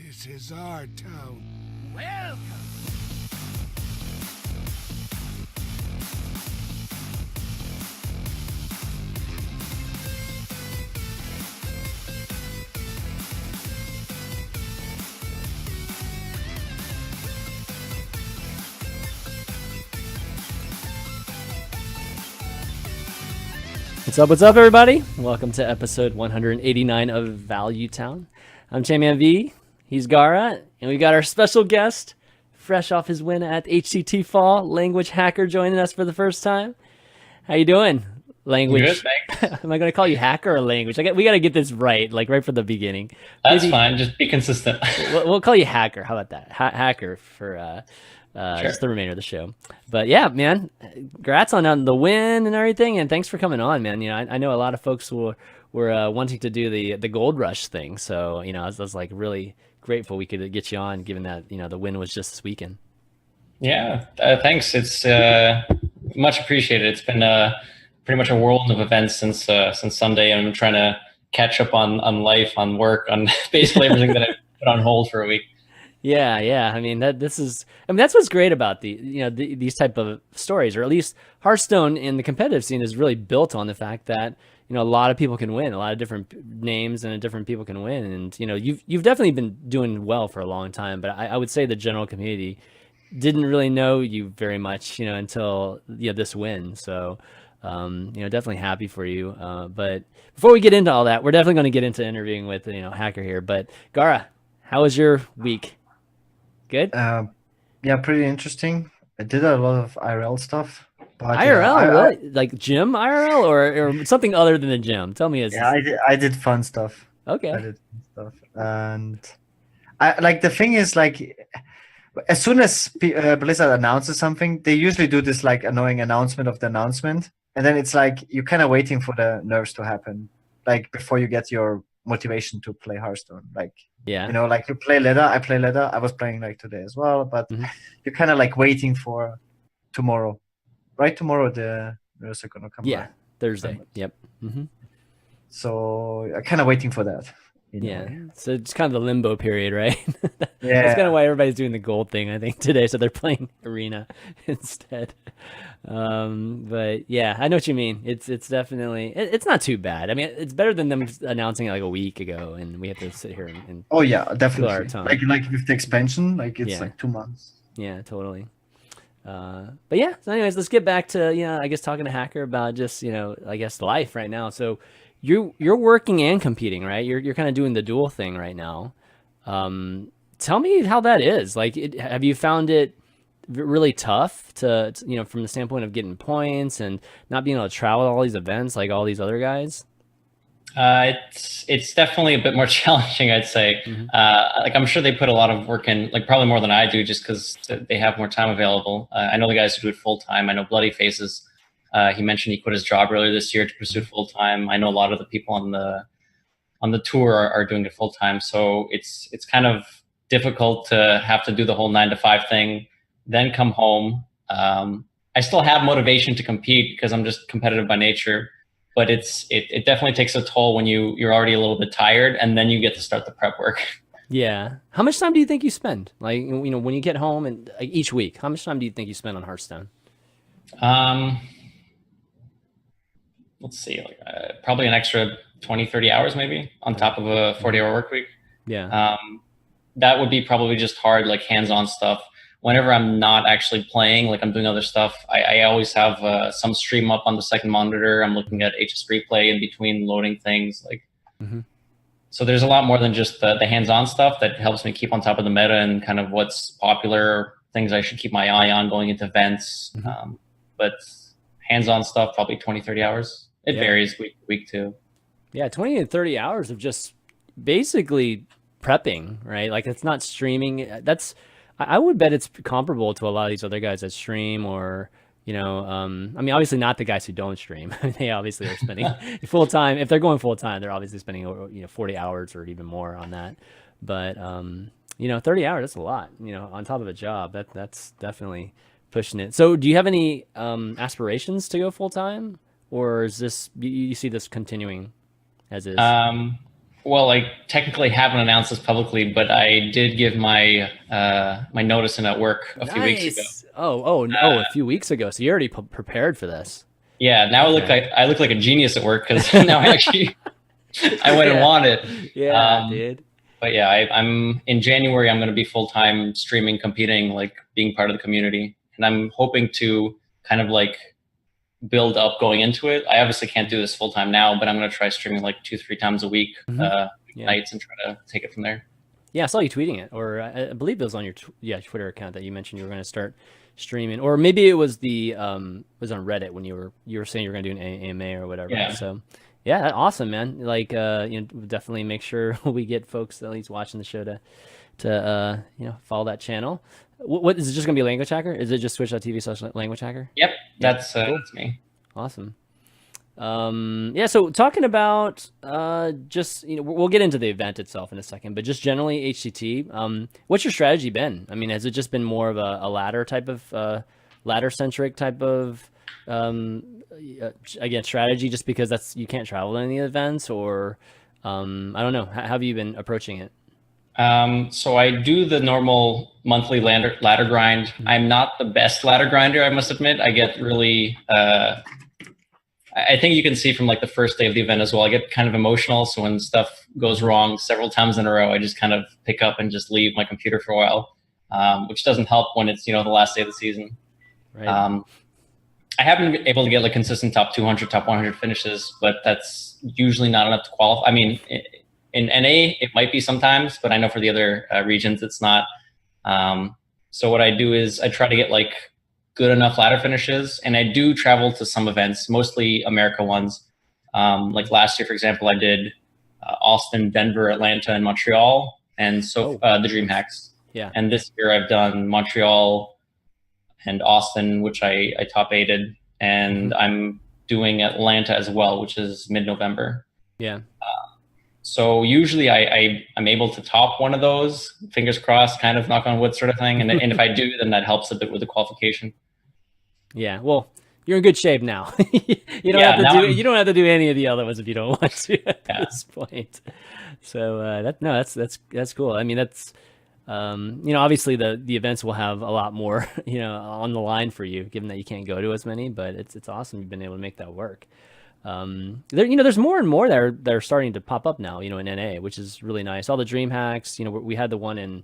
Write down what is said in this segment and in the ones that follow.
This is our town. Welcome. What's up, everybody? Welcome to episode 189 of Value Town. I'm ChanmanV, he's Gaara, and we got our special guest, fresh off his win at HCT Fall, LanguageHacker joining us for the first time. How you doing, Language? Good, thanks. Am I going to call you Hacker or Language? We got to get this right, like right from the beginning. That's fine. Just be consistent. We'll call you Hacker. How about that? Hacker for Sure. just the remainder of the show. But yeah, man, congrats on the win and everything, and thanks for coming on, man. You know, I know a lot of folks were wanting to do the gold rush thing, so you know, I was like really grateful we could get you on, given that you know the win was just this weekend. Yeah, thanks. It's much appreciated. It's been pretty much a whirlwind of events since Sunday, and I'm trying to catch up on life, on work, on basically everything that I put on hold for a week. Yeah. I mean, that's what's great about these type of stories, or at least Hearthstone in the competitive scene is really built on the fact that you know a lot of people can win, a lot of different names and different people can win, and you know you've definitely been doing well for a long time. But I would say the general community didn't really know you very much, you know, until this win. So you know, definitely happy for you. But before we get into all that, we're definitely going to get into interviewing with Hacker here. But Gaara, how was your week? Good. Yeah, pretty interesting. I did a lot of IRL stuff. But, IRL, really? Like gym IRL or something other than the gym? Tell me. I did fun stuff. Okay. I did fun stuff, and I like the thing is like, as soon as Blizzard announces something, they usually do this like annoying announcement of the announcement, and then it's like you're kind of waiting for the nerves to happen, like before you get your motivation to play Hearthstone. Like, yeah, you know, like you play ladder. I play ladder. I was playing like today as well, but you're kind of like waiting for tomorrow, right? Tomorrow the nerves are gonna come. Yeah, back. Thursday. Yep. So I'm kind of waiting for that. Yeah. So it's kind of the limbo period, right? Yeah. That's kind of why everybody's doing the gold thing, I think, today. So they're playing arena instead. But yeah, I know what you mean. It's definitely, it's not too bad. I mean, it's better than them announcing it like a week ago, and we have to sit here and oh yeah, definitely. our tongue. Like with the expansion, like it's like 2 months. Yeah, totally. But yeah, so anyways, let's get back to, I guess talking to Hacker about just, I guess life right now. So you're working and competing, right? You're kind of doing the dual thing right now. Tell me how that is. Like, have you found it really tough to from the standpoint of getting points and not being able to travel to all these events like all these other guys? It's definitely a bit more challenging, I'd say. Like I'm sure they put a lot of work in, like probably more than I do, just because they have more time available. I know the guys who do it full time. I know Bloody Faces. He mentioned he quit his job earlier this year to pursue it full time. I know a lot of the people on the tour are doing it full time. So it's kind of difficult to have to do the whole 9 to 5 thing, then come home. I still have motivation to compete because I'm just competitive by nature. But it definitely takes a toll when you're already a little bit tired, and then you get to start the prep work. Yeah. How much time do you think you spend? Like, when you get home and like, each week, how much time do you think you spend on Hearthstone? Let's see, probably an extra 20, 30 hours maybe on top of a 40-hour work week. Yeah. That would be probably just hard, like hands-on stuff. Whenever I'm not actually playing, like I'm doing other stuff, I always have some stream up on the second monitor. I'm looking at HS replay in between loading things. Like, So there's a lot more than just the hands-on stuff that helps me keep on top of the meta and kind of what's popular, things I should keep my eye on going into events. But hands-on stuff, probably 20, 30 hours. It varies week to week too. Yeah, 20 and 30 hours of just basically prepping, right? Like it's not streaming. I would bet it's comparable to a lot of these other guys that stream or, I mean, obviously not the guys who don't stream. They obviously are spending full time. If they're going full time, they're obviously spending, 40 hours or even more on that. But, 30 hours, that's a lot, on top of a job. That's definitely pushing it. So do you have any aspirations to go full time, or is this, you see this continuing as is? Well, I technically haven't announced this publicly, but I did give my my notice in at work a few weeks ago. A few weeks ago. So you already prepared for this. Yeah, now I look like a genius at work because now I actually I went and won it. Yeah, dude. But yeah, I'm in January. I'm going to be full time streaming, competing, like being part of the community, and I'm hoping to kind of like build up going into it. I obviously can't do this full time now, but I'm going to try streaming like 2-3 times a week, nights, and try to take it from there. Yeah, I saw you tweeting it, or I believe it was on your Twitter account that you mentioned you were going to start streaming, or maybe it was was on Reddit when you were saying you were going to do an AMA or whatever. Yeah. So yeah, awesome, man. Like definitely make sure we get folks at least watching the show to follow that channel. What is it just going to be LanguageHacker? Is it just twitch.tv/LanguageHacker? Yep, that's cool. that's me. Awesome. So talking about just we'll get into the event itself in a second, but just generally HCT, what's your strategy been? I mean, has it just been more of a ladder type of ladder centric type of again strategy, just because you can't travel to any events, or I don't know, how have you been approaching it? So I do the normal monthly ladder grind. I'm not the best ladder grinder, I must admit. I get really I think you can see from like the first day of the event as well, I get kind of emotional. So when stuff goes wrong several times in a row, I just kind of pick up and just leave my computer for a while, which doesn't help when it's, the last day of the season. Right. I haven't been able to get like consistent top 200, top 100 finishes, but that's usually not enough to qualify. I mean, in NA, it might be sometimes, but I know for the other regions, it's not. So what I do is I try to get like good enough ladder finishes, and I do travel to some events, mostly America ones. Like last year, for example, I did Austin, Denver, Atlanta, and Montreal, and so the DreamHacks. Yeah. And this year I've done Montreal and Austin, which I top 8'd, and I'm doing Atlanta as well, which is mid-November. Yeah. So usually I'm able to top one of those, fingers crossed, kind of knock on wood sort of thing. And if I do, then that helps a bit with the qualification. Yeah, well, you're in good shape now. You don't have to do any of the other ones if you don't want to at this point. So that's cool. I mean, that's obviously the events will have a lot more on the line for you, given that you can't go to as many. But it's awesome you've been able to make that work. There's more and more that are starting to pop up now, in NA, which is really nice. All the DreamHacks, we had the one in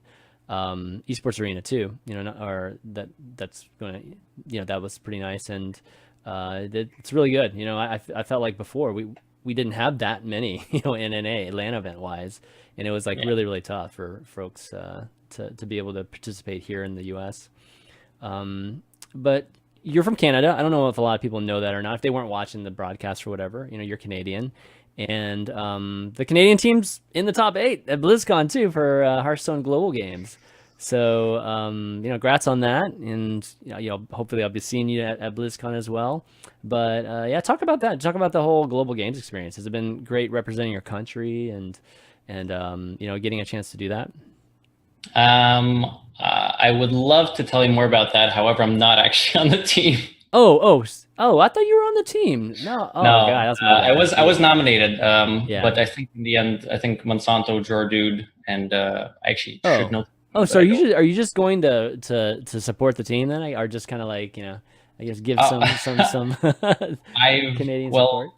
esports arena too, that's going to, that was pretty nice. And it's really good. I felt like before we didn't have that many, in NA LAN event wise. And it was like really, really tough for folks to be able to participate here in the US. But you're from Canada. I don't know if a lot of people know that or not. If they weren't watching the broadcast or whatever, you're Canadian. And the Canadian team's in the top 8 at BlizzCon too for Hearthstone Global Games. So, congrats on that. And, hopefully I'll be seeing you at BlizzCon as well. But talk about that. Talk about the whole Global Games experience. Has it been great representing your country and getting a chance to do that? I would love to tell you more about that. However, I'm not actually on the team. Oh! I thought you were on the team. No. Oh, no, God, that's I was nominated. But I think in the end, Monsanto, Jordude, and I actually should know. Oh, so are you just going to support the team then, or just kind of like I guess give some Canadian support?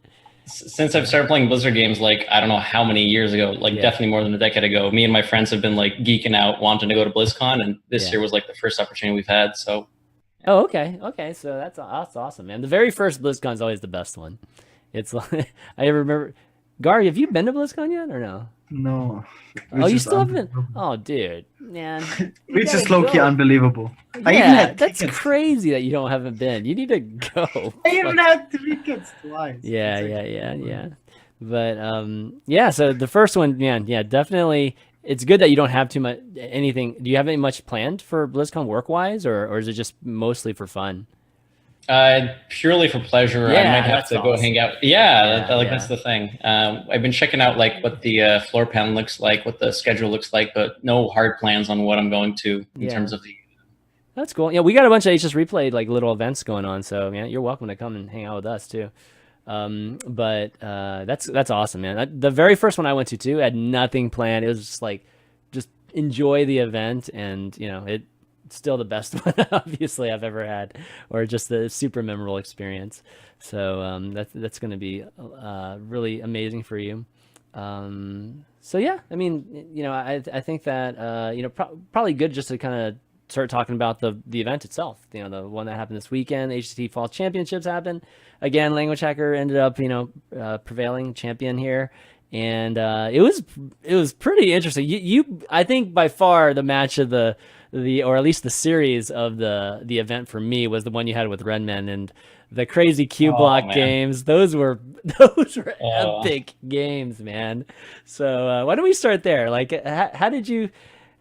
Since I've started playing Blizzard games, like I don't know how many years ago, definitely more than a decade ago, me and my friends have been like geeking out, wanting to go to BlizzCon, and this year was like the first opportunity we've had. So. Oh, okay. So that's awesome, man. The very first BlizzCon is always the best one. It's like I remember. Gaara, have you been to BlizzCon yet or no? No. You still haven't? Oh, dude, man. Which is low-key unbelievable. Yeah, that's crazy that you haven't been. You need to go. I even had tickets twice. Yeah. But so the first one, man, definitely. It's good that you don't have too much anything. Do you have any much planned for BlizzCon work-wise, or is it just mostly for fun? Purely for pleasure. I might have to go hang out. That's the thing. I've been checking out like what the floor plan looks like, what the schedule looks like, but no hard plans on what I'm going to in terms of the. That's cool. Yeah, we got a bunch of HS Replay like little events going on, so you're welcome to come and hang out with us too. But that's awesome, man. The very first one I went to too had nothing planned. It was just like, just enjoy the event, and it's still the best one obviously I've ever had, or just a super memorable experience. So that's going to be really amazing for you. So yeah, I mean, I think that probably good just to kind of start talking about the event itself. The one that happened this weekend, HCT Fall Championships happened. Again, LanguageHacker ended up prevailing champion here, and it was pretty interesting. I think by far the match of the or at least the series of the event for me was the one you had with Redman, and the crazy Q block games. Those were epic games, man. So why don't we start there? Like, how did you?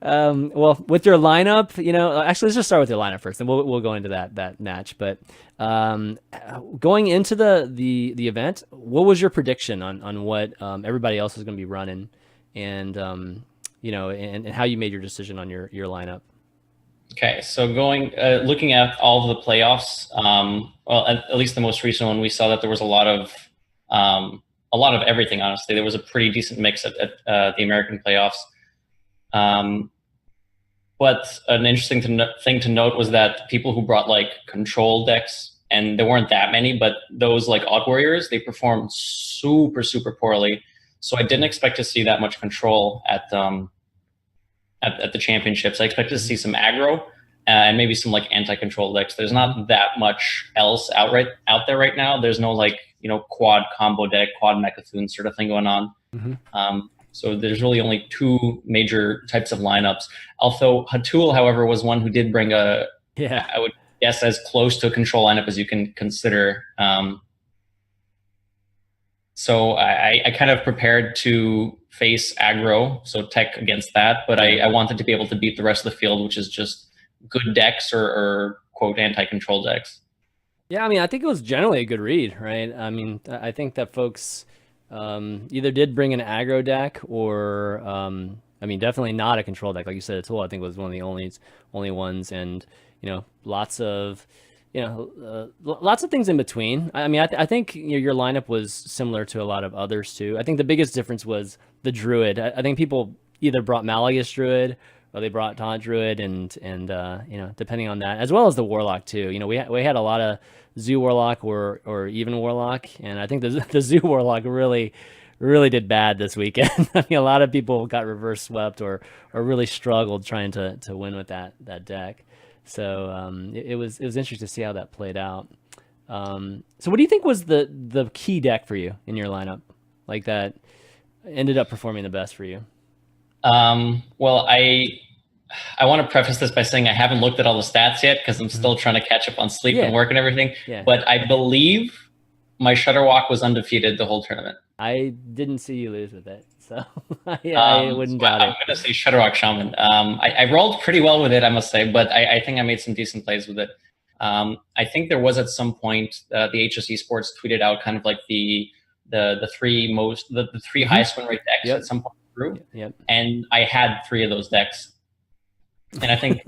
Well, with your lineup, actually, let's just start with your lineup first, and we'll go into that match. But going into the event, what was your prediction on what everybody else was going to be running, and and how you made your decision on your lineup? Okay, so looking at all of the playoffs, well, at least the most recent one, we saw that there was a lot of everything. Honestly, there was a pretty decent mix at the American playoffs. But an interesting thing to note was that people who brought like control decks, and there weren't that many, but those like Odd Warriors, they performed super, super poorly. So I didn't expect to see that much control at the championships. I expected to see some aggro and maybe some like anti-control decks. There's not that much else out there right now. There's no like, quad combo deck, quad Mechathun sort of thing going on. Mm-hmm. So there's really only two major types of lineups. Although Hatul, however, was one who did bring I would guess as close to a control lineup as you can consider. So I kind of prepared to face aggro, so tech against that, but I wanted to be able to beat the rest of the field, which is just good decks or quote anti-control decks. Yeah, I mean, I think it was generally a good read, right? I mean, I think that folks either did bring an aggro deck or, I mean, definitely not a control deck. Like you said, Atul, I think was one of the only ones, and lots of things in between. I mean, I think your lineup was similar to a lot of others too. I think the biggest difference was the Druid. I think people either brought Malagas Druid or they brought Taunt Druid, and depending on that, as well as the Warlock too. We had a lot of Zoo Warlock or even Warlock, and I think the Zoo Warlock really did bad this weekend. I mean, a lot of people got reverse swept or really struggled trying to win with that deck. So it was interesting to see how that played out. So what do you think was the key deck for you in your lineup, like that ended up performing the best for you? Well, I want to preface this by saying I haven't looked at all the stats yet because I'm still trying to catch up on sleep and work and everything. Yeah. But I believe my Shutterwalk was undefeated the whole tournament. I didn't see you lose with it, so I wouldn't doubt it. I'm going to say Shutterwalk Shaman. I rolled pretty well with it, I must say, but I think I made some decent plays with it. I think there was at some point the HSE Sports tweeted out kind of like the three highest win rate decks at some point through, and I had three of those decks, and I think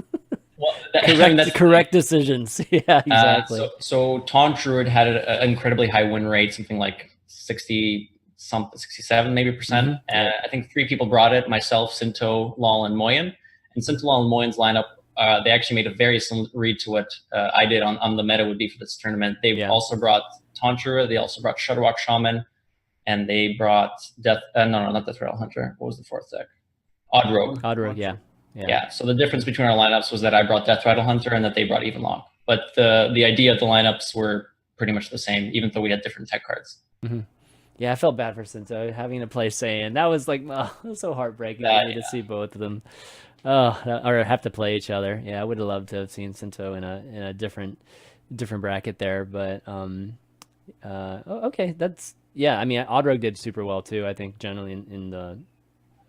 correct decisions. Yeah, exactly. So Taunt Druid had an incredibly high win rate, something like 67 maybe percent. Mm-hmm. And I think three people brought it: myself, Sinto, Lol, and Moyen. And Sinto, Lol, and Moyen's lineup, they actually made a very similar read to what I did on the meta would be for this tournament. They've also brought Taunt Druid, they also brought Shutterwalk Shaman, and they brought not Death Rattle Hunter. What was the fourth deck? Odd Rogue. Odd Rogue, yeah. So the difference between our lineups was that I brought Death Rattle Hunter and that they brought Evenlock. But the idea of the lineups were pretty much the same, even though we had different tech cards. Mm-hmm. Yeah, I felt bad for Sinto having to play Saiyan. That was like, it was so heartbreaking to see both of them. Or have to play each other. Yeah, I would have loved to have seen Sinto in a different bracket there. But okay, I mean, Odd Rogue did super well too. I think generally in the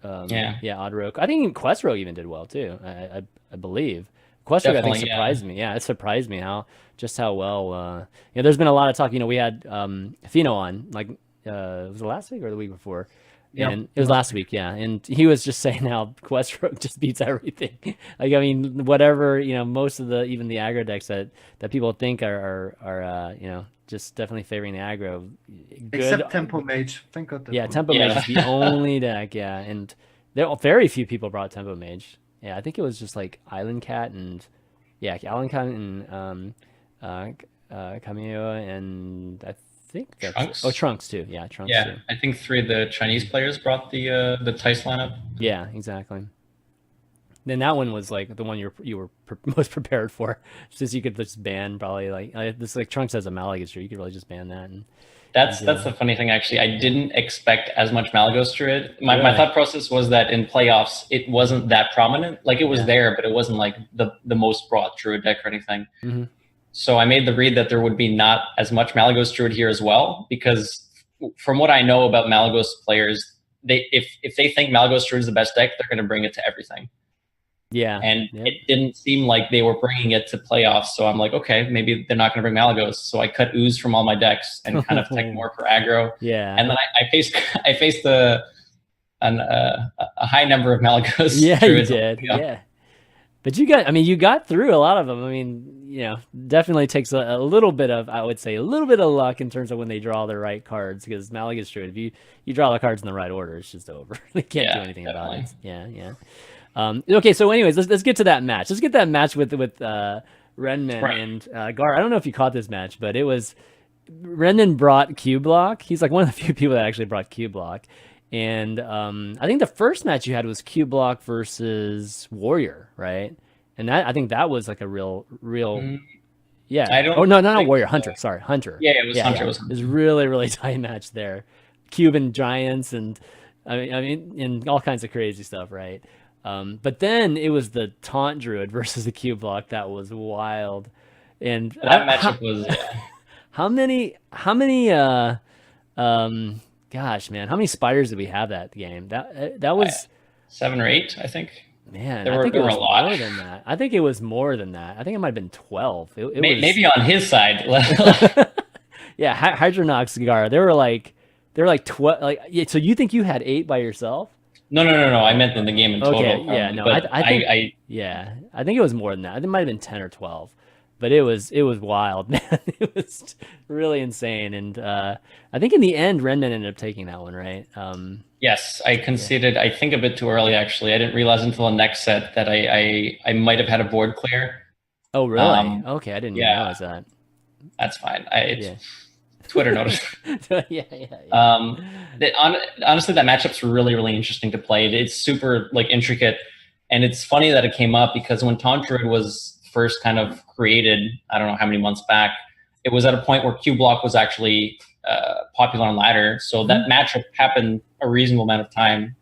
Odd Rogue. I think Quest Rogue even did well too. I believe Quest Rogue I think surprised me. Yeah, it surprised me how well. There's been a lot of talk. We had Fino on, like, was it last week or the week before? And it was last week, yeah. And he was just saying how Quest Rogue just beats everything. Like, I mean, whatever, most of even the aggro decks that people think are just definitely favoring the aggro. Good. Except Tempo Mage. Thank God. Tempo Mage is the only deck, and very few people brought Tempo Mage. Yeah, I think it was just like Island Cat and Cameo, and I think that's Trunks. Oh, Trunks too. Yeah, Trunks too. I think 3 of the Chinese players brought the Tice lineup. Yeah, exactly. Then that one was like the one you were most prepared for, since you could just ban probably this Trunks has a Malagos Druid. You could really just ban that. And that's the funny thing, actually. I didn't expect as much Malagos Druid. My thought process was that in playoffs it wasn't that prominent. Like, it was there, but it wasn't like the most brought Druid deck or anything. Mm-hmm. So I made the read that there would be not as much Malagos Druid here as well, because from what I know about Malagos players, if they think Malagos Druid is the best deck, they're going to bring it to everything. Yeah. And it didn't seem like they were bringing it to playoffs. So I'm like, okay, maybe they're not going to bring Malagos. So I cut Ooze from all my decks and kind of take more for aggro. Yeah. And then I faced a high number of Malagos. Yeah, Druids. you did. Yeah. But you got through a lot of them. I mean, definitely takes a little bit of, I would say, a little bit of luck in terms of when they draw the right cards, because Malagos Druid, if you draw the cards in the right order, it's just over. They can't do anything about it. Yeah. Okay, so anyways, let's get to that match. Let's get that match with Renman and Gaara. I don't know if you caught this match, but it was Renman brought Q Block. He's like one of the few people that actually brought Q Block. And I think the first match you had was Q Block versus Warrior, right? And I think that was like a real yeah. Not Warrior, Hunter. Sorry, Hunter. Yeah, it was Hunter. Yeah. It was really, really tight match there. Cuban Giants and I mean, and all kinds of crazy stuff, right? But then it was the Taunt Druid versus the Q Block. That was wild. And that matchup was how many gosh, man, how many spiders did we have that game? That was 7 or 8, I think. Man, I think it was a lot more than that. I think it was more than that. I think it might have been 12. Maybe on his side. Yeah, Hydronox Gaara. They were like 12. So you think you had 8 by yourself? No. I meant in the game in total. Okay, yeah, no, I think I think it was more than that. It might have been 10 or 12. But it was wild, man. It was really insane. And I think in the end, Renman ended up taking that one, right? Yes, I conceded, I think, a bit too early, actually. I didn't realize until the next set that I might have had a board clear. Oh, really? Okay, I didn't even realize that. That's fine. Twitter noticed. Yeah. Honestly, that matchup's really, really interesting to play. It's super intricate. And it's funny that it came up because when Taunt Druid was first kind of created, I don't know how many months back, it was at a point where Q Block was actually popular on ladder. So that matchup happened a reasonable amount of time.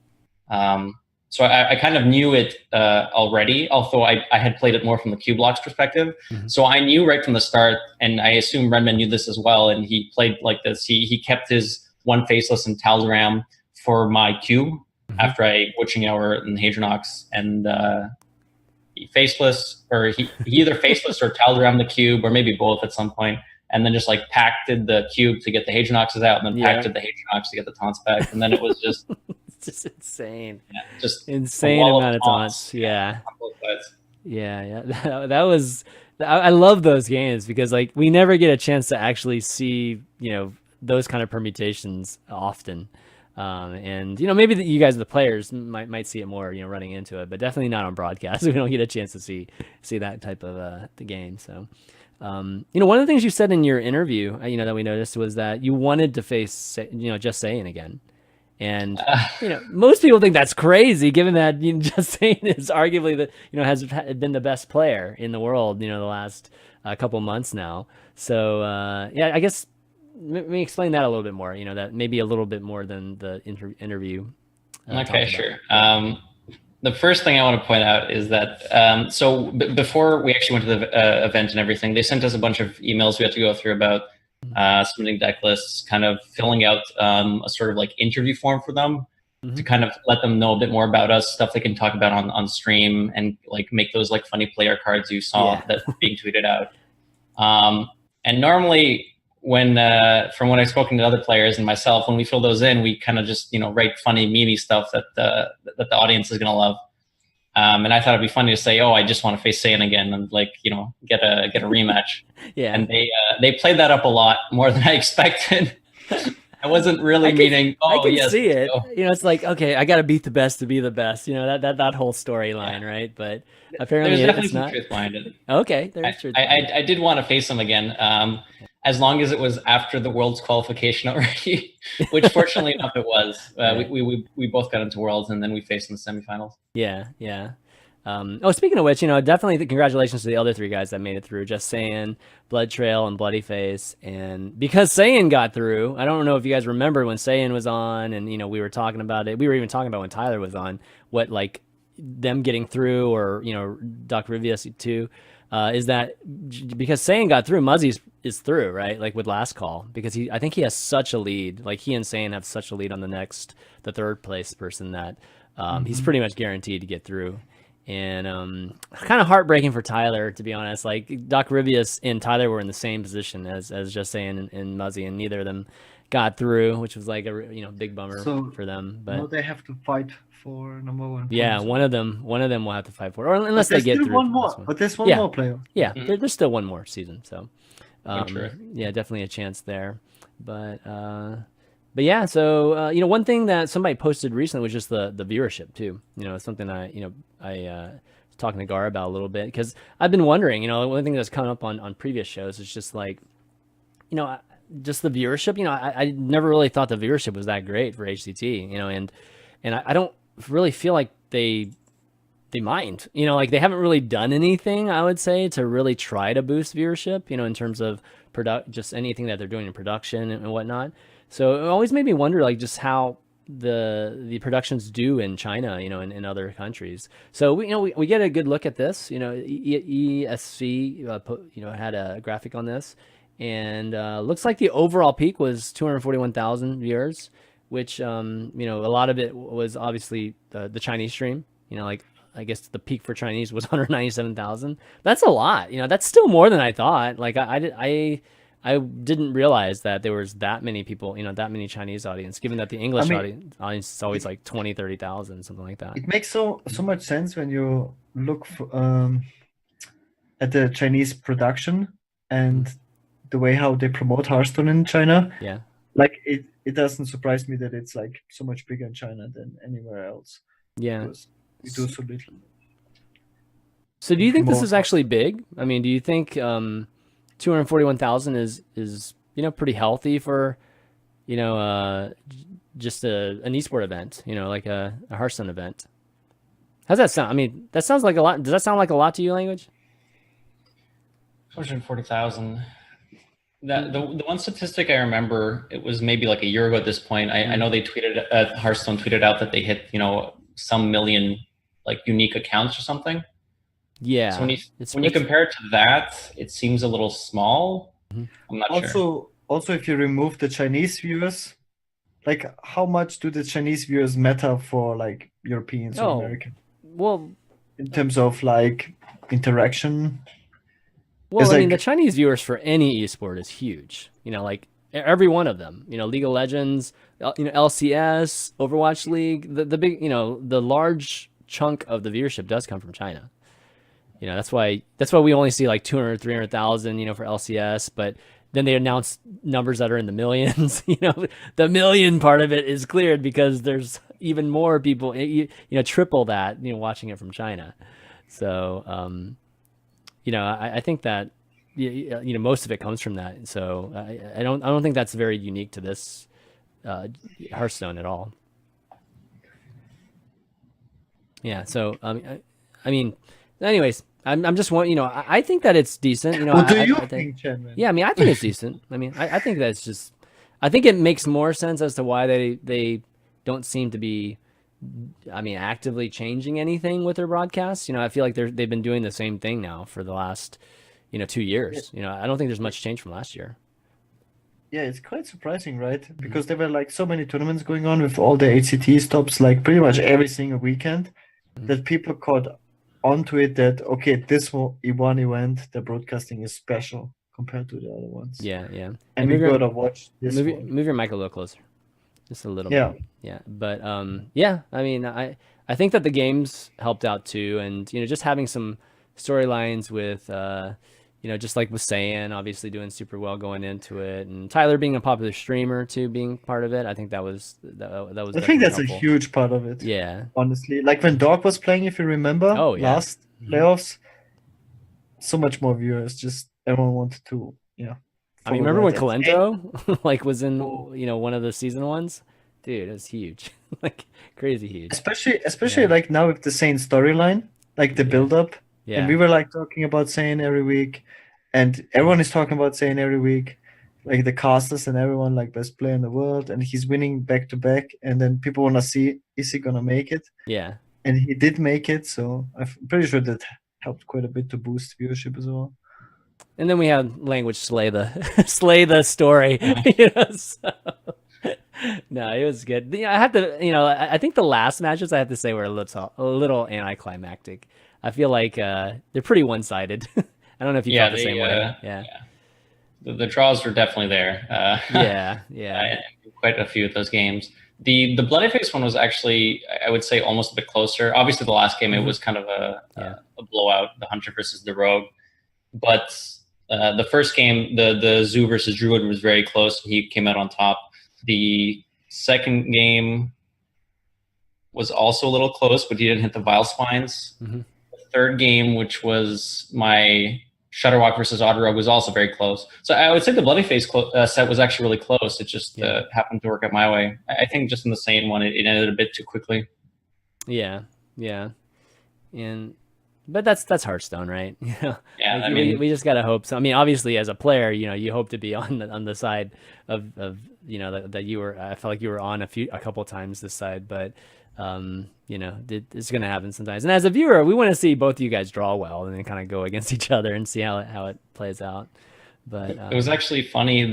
So I kind of knew it already, although I had played it more from the Q Block's perspective. Mm-hmm. So I knew right from the start, and I assume Renman knew this as well, and he played like this. He kept his one Faceless and Tal'Daram for my cube after I Witching Hour and Hadronox, and he Faceless, or he either Faceless or Tal'Daram the cube, or maybe both at some point, and then just pacted the cube to get the Hadronoxes out, and then pacted the Hadronox to get the taunts back, and then it was just it's just insane. Yeah, just insane amount of taunts. Yeah. On both sides. Yeah. That was. I love those games because we never get a chance to actually see those kind of permutations often. And maybe you guys, the players, might see it more, running into it, but definitely not on broadcast. We don't get a chance to see that type of the game. So, one of the things you said in your interview, that we noticed was that you wanted to face, Just Saying again. And most people think that's crazy, given that Just Saying is arguably has been the best player in the world, the last couple months now. So I guess. Let me explain that a little bit more, that maybe a little bit more than the interview. Okay, sure. The first thing I want to point out is that, so before we actually went to the event and everything, they sent us a bunch of emails we had to go through about submitting deck lists, kind of filling out a sort of interview form for them to kind of let them know a bit more about us, stuff they can talk about on stream, and make those funny player cards you saw that being tweeted out. And normally, when from what I've spoken to other players and myself, when we fill those in, we kind of just write funny meme stuff that the audience is gonna love. And I thought it'd be funny to say, "Oh, I just want to face Saiyan again," and get a rematch. Yeah. And they played that up a lot more than I expected. I wasn't really meaning. Oh, I can yes, see it. go. It's like, okay, I got to beat the best to be the best. That whole storyline, right? But apparently There's definitely it's some not. truth behind it. Okay, there's truth. I did want to face him again, as long as it was after the Worlds qualification already, which fortunately enough it was. We both got into Worlds, and then we faced in the semifinals. Yeah. Speaking of which, definitely congratulations to the other 3 guys that made it through. Just Saiyan, Blood Trail, and Bloody Face. And because Saiyan got through, I don't know if you guys remember when Saiyan was on, and we were talking about it. We were even talking about when Tyler was on, what like them getting through, or Doc Rivius too. Is that because Saiyan got through, Muzzy is through, right? Like with last call, because I think he has such a lead. Like he and Saiyan have such a lead on the third place person that he's pretty much guaranteed to get through. And kind of heartbreaking for Tyler, to be honest. Like Doc Rivius and Tyler were in the same position as Just Saiyan and Muzzy, and neither of them got through, which was like a big bummer for them. But now they have to fight for number 1. Yeah, one of them will have to fight for it, or unless they get through. One more, but there's one more player. Yeah, there's still one more season, so Sure. yeah, definitely a chance there. But yeah, so one thing that somebody posted recently was just the viewership too. It's something I was talking to Gaara about a little bit, because I've been wondering. One thing that's come up on previous shows is just like, just the viewership. I never really thought the viewership was that great for HCT. And I don't really feel like they mind. Like they haven't really done anything, I would say, to really try to boost viewership. In terms of just anything that they're doing in production and whatnot. So it always made me wonder, like, just how the productions do in China, in other countries. So we get a good look at this. ESC had a graphic on this, and looks like the overall peak was 241,000 viewers, which a lot of it was obviously the Chinese stream. Like I guess the peak for Chinese was 197,000. That's a lot. That's still more than I thought. Like I didn't realize that there was that many people, that many Chinese audience, given that the English audience is always like 20, 30,000, something like that. It makes so much sense when you look at the Chinese production and the way how they promote Hearthstone in China. Yeah. Like it doesn't surprise me that it's like so much bigger in China than anywhere else. Yeah. Because we do so little. So do you think this is actually big? I mean, do you think 241,000 is pretty healthy for just an esport event, like a Hearthstone event? How's that sound? I mean, that sounds like a lot. Does that sound like a lot to you, Language? 240,000. The one statistic I remember, it was maybe like a year ago at this point. I know they Hearthstone tweeted out that they hit some million like unique accounts or something. Yeah. So when you compare it to that, it seems a little small. I'm not sure. Also, if you remove the Chinese viewers, like how much do the Chinese viewers matter for like Europeans or Americans? Well, in terms of like interaction. Well, I mean, the Chinese viewers for any esport is huge. Like every one of them. League of Legends, LCS, Overwatch League. The big, the large chunk of the viewership does come from China. That's why we only see like 200, 300,000, for LCS, but then they announce numbers that are in the millions. The million part of it is cleared because there's even more people, triple that, watching it from China. So, I think that, most of it comes from that. So I don't think that's very unique to this Hearthstone at all. Yeah. So, I mean, anyways, I'm just one, I think that it's decent. What do you think, Chanman? Yeah, I mean, I think it's decent. I mean, I think that's just, I think it makes more sense as to why they don't seem to be, actively changing anything with their broadcasts. I feel like they've been doing the same thing now for the last, 2 years. I don't think there's much change from last year. Yeah, it's quite surprising, right? Because there were like so many tournaments going on with all the HCT stops, like pretty much every single weekend, that people caught onto it that, okay, this one event, the broadcasting is special. compared to the other ones. Yeah. And we gotta watch this one. Move your mic a little closer, just a little Yeah. bit. Yeah, but yeah. I mean, I think that the games helped out too, and just having some storylines with just like with Saiyan obviously doing super well going into it, and Tyler being a popular streamer too, being part of it. I think that was I think that's helpful. a huge part of it. Yeah. Honestly, like when Dog was playing, if you remember, last playoffs, so much more viewers. Just everyone wanted to, I mean, remember when Calento like was in one of the season ones? Dude, it was huge. Like crazy huge. Especially like now with the Saiyan storyline, like the build up. Yeah. And we were like talking about Saiyan every week, and everyone is talking about Saiyan every week, like the casters and everyone, like best player in the world, and he's winning back to back, and then people want to see, is he gonna make it? Yeah. And he did make it, so I'm pretty sure that helped quite a bit to boost viewership as well. And then we had Language slay the story. So. No, it was good. I have to, I think the last matches I have to say were a little anticlimactic. I feel like they're pretty one-sided. I don't know if you felt the same way. Yeah. The draws were definitely there. Yeah. Quite a few of those games. The Bloody Face one was actually, I would say, almost a bit closer. Obviously, the last game, it was kind of a blowout, the Hunter versus the Rogue. But the first game, the Zoo versus Druid was very close. He came out on top. The second game was also a little close, but he didn't hit the Vile Spines. Mm-hmm. The third game, which was my Shutterwalk versus Odd Rogue, was also very close. So I would say the Bloody Face set was actually really close. It just happened to work out my way. I think just in the same one, it ended a bit too quickly. Yeah. But that's Hearthstone, right? Yeah, like, I mean, we just gotta hope so. I mean, obviously, as a player, you hope to be on the side of that you were. I felt like you were on a couple times this side, but it's gonna happen sometimes. And as a viewer, we want to see both of you guys draw well and then kind of go against each other and see how it plays out. But it was actually funny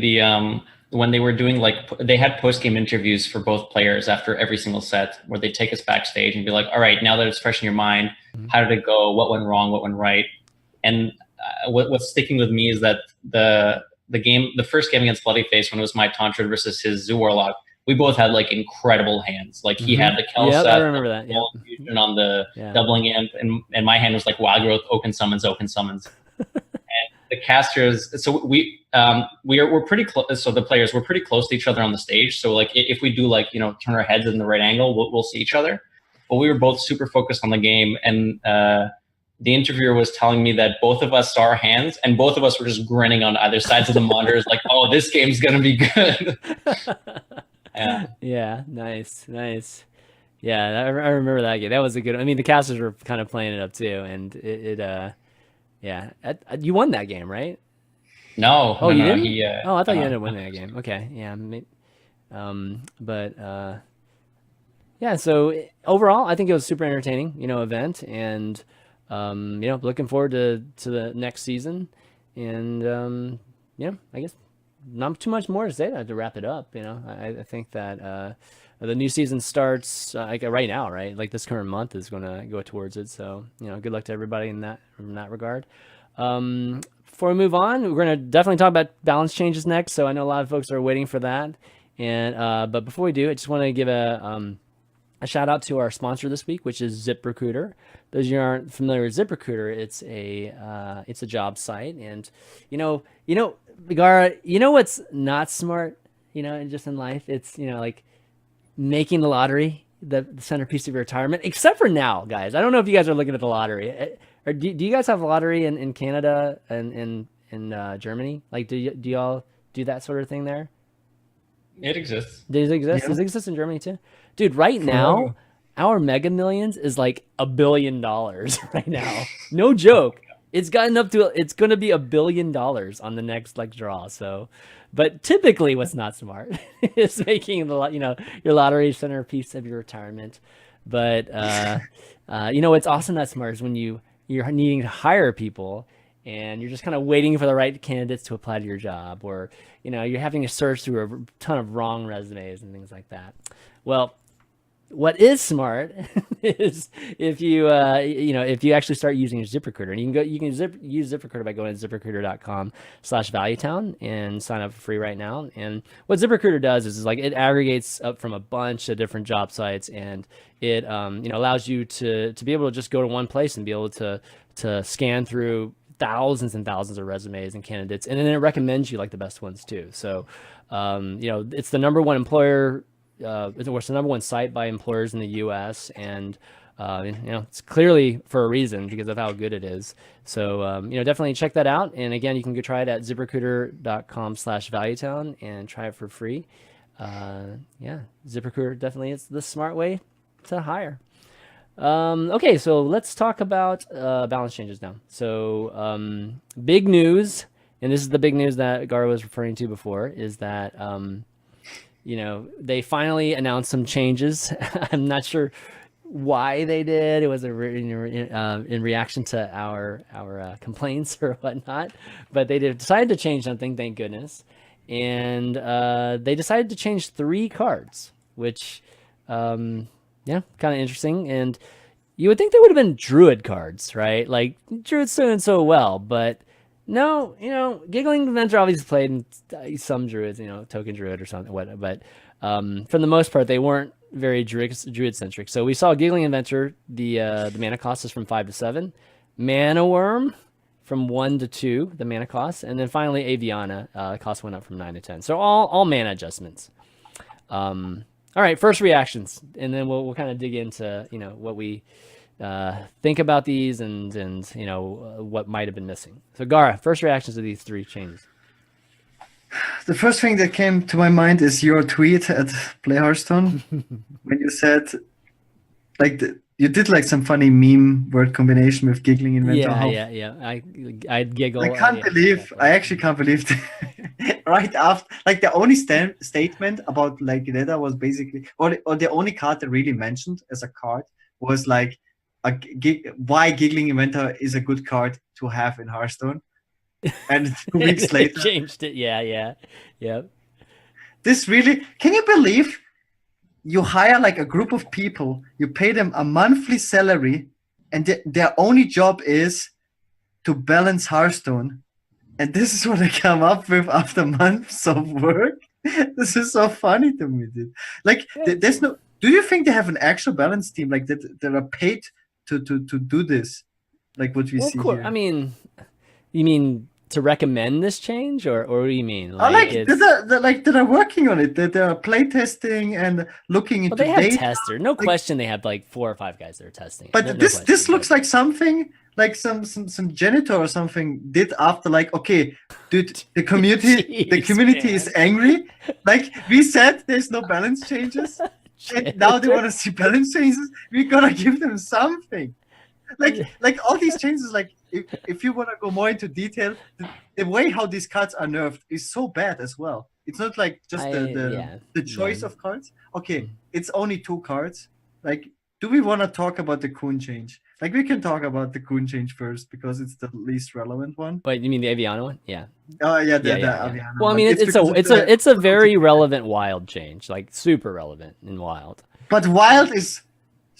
when they were doing they had post-game interviews for both players after every single set where they take us backstage and be like, all right, now that it's fresh in your mind, how did it go? What went wrong? What went right? And what's sticking with me is that the first game against Bloody Face, when it was my Tantra versus his Zoo Warlock, we both had like incredible hands. Like he had the Kel set, I remember that. Fusion on the doubling imp, and my hand was like Wild Growth, Oaken Summons. And the casters, so we're pretty close. So the players, we're pretty close to each other on the stage. So like if we do turn our heads in the right angle, we'll see each other. But we were both super focused on the game, and the interviewer was telling me that both of us saw our hands, and both of us were just grinning on either sides of the monitors, like, "Oh, this game's gonna be good." Yeah, nice. Yeah, I remember that game. That was a good. I mean, the casters were kind of playing it up too, and you won that game, right? No. Oh, you didn't? I thought you ended up winning that game. Okay, yeah. Yeah. So overall, I think it was super entertaining, event, and looking forward to the next season, and I guess not too much more to say to wrap it up. I think that the new season starts like right now, right? Like this current month is going to go towards it. So good luck to everybody in that regard. Before we move on, we're going to definitely talk about balance changes next. So I know a lot of folks are waiting for that. And but before we do, I just want to give a shout out to our sponsor this week, which is ZipRecruiter. Those of you who aren't familiar with ZipRecruiter, it's a job site, and Gaara, what's not smart, just in life, it's like making the lottery the centerpiece of your retirement. Except for now, guys. I don't know if you guys are looking at the lottery. Or do you guys have a lottery in Canada and in Germany? Like, do y'all do that sort of thing there? It exists. Does it exist? Yeah. Does it exist in Germany too? Dude, right now, our Mega Millions is like $1 billion right now. No joke. It's gotten up to, it's going to be $1 billion on the next draw. So, but typically what's not smart is making your lottery centerpiece of your retirement. But, what's also not smart is when you're needing to hire people and you're just kind of waiting for the right candidates to apply to your job, or, you're having to search through a ton of wrong resumes and things like that. Well, what is smart is if you if you actually start using ZipRecruiter, and you can use ZipRecruiter by going to ZipRecruiter.com/valuetown and sign up for free right now. And what ZipRecruiter does is like it aggregates up from a bunch of different job sites, and it allows you to be able to just go to one place and be able to scan through thousands and thousands of resumes and candidates, and then it recommends you like the best ones too. So it's the number one employer. It's the number one site by employers in the U.S. and it's clearly for a reason because of how good it is. So definitely check that out. And again, you can go try it at ZipRecruiter.com/valuetown and try it for free. ZipRecruiter definitely is the smart way to hire. Okay, so let's talk about balance changes now. So big news, and this is the big news that Gaara was referring to before, is that they finally announced some changes. I'm not sure why they did. It was in reaction to our complaints or whatnot, but they decided to change something. Thank goodness, and they decided to change 3 cards, which kind of interesting. And you would think they would have been Druid cards, right? Like Druid's doing so well, but no, Giggling Inventor obviously played in some Druids, Token Druid or something, but for the most part, they weren't very Druid-centric. So we saw Giggling Inventor, the mana cost is from 5 to 7, Mana Worm from 1 to 2, the mana cost, and then finally Aviana, cost went up from 9 to 10. So all mana adjustments. All right, first reactions, and then we'll kind of dig into what we think about these and what might have been missing. So Gaara, first reactions to these 3 changes. The first thing that came to my mind is your tweet at Play Hearthstone when you said, you did like some funny meme word combination with Giggling Inventor. Yeah. I'd giggle. I actually can't believe right after, like the only statement about like Leda was basically, or the only card that really mentioned as a card was like why Giggling Inventor is a good card to have in Hearthstone. And 2 weeks later changed it. Yeah. This really, can you believe you hire like a group of people, you pay them a monthly salary, and their only job is to balance Hearthstone, and this is what they come up with after months of work? This is so funny to me, dude. Like there's no, do you think they have an actual balance team like that are paid to do this, like what we see here? I mean, you mean to recommend this change, or what do you mean? That are working on it. That are play testing and looking into data. They have data. tester. No question, they have like 4 or 5 guys that are testing. But this looks like something like some janitor or something did after like, okay, dude, the community is angry. Like we said, there's no balance changes, and now they want to see balance changes. We gotta give them something. Like all these changes, like if you want to go more into detail, the way how these cards are nerfed is so bad as well. It's not like just the choice of cards. Okay, it's only 2 cards. Like, do we want to talk about the Kun change? Like, we can talk about the Kun change first because it's the least relevant one. But you mean the Aviana one? Yeah. Oh yeah, the Aviana. Well, I mean, it's a very relevant wild change, like super relevant in wild. But wild is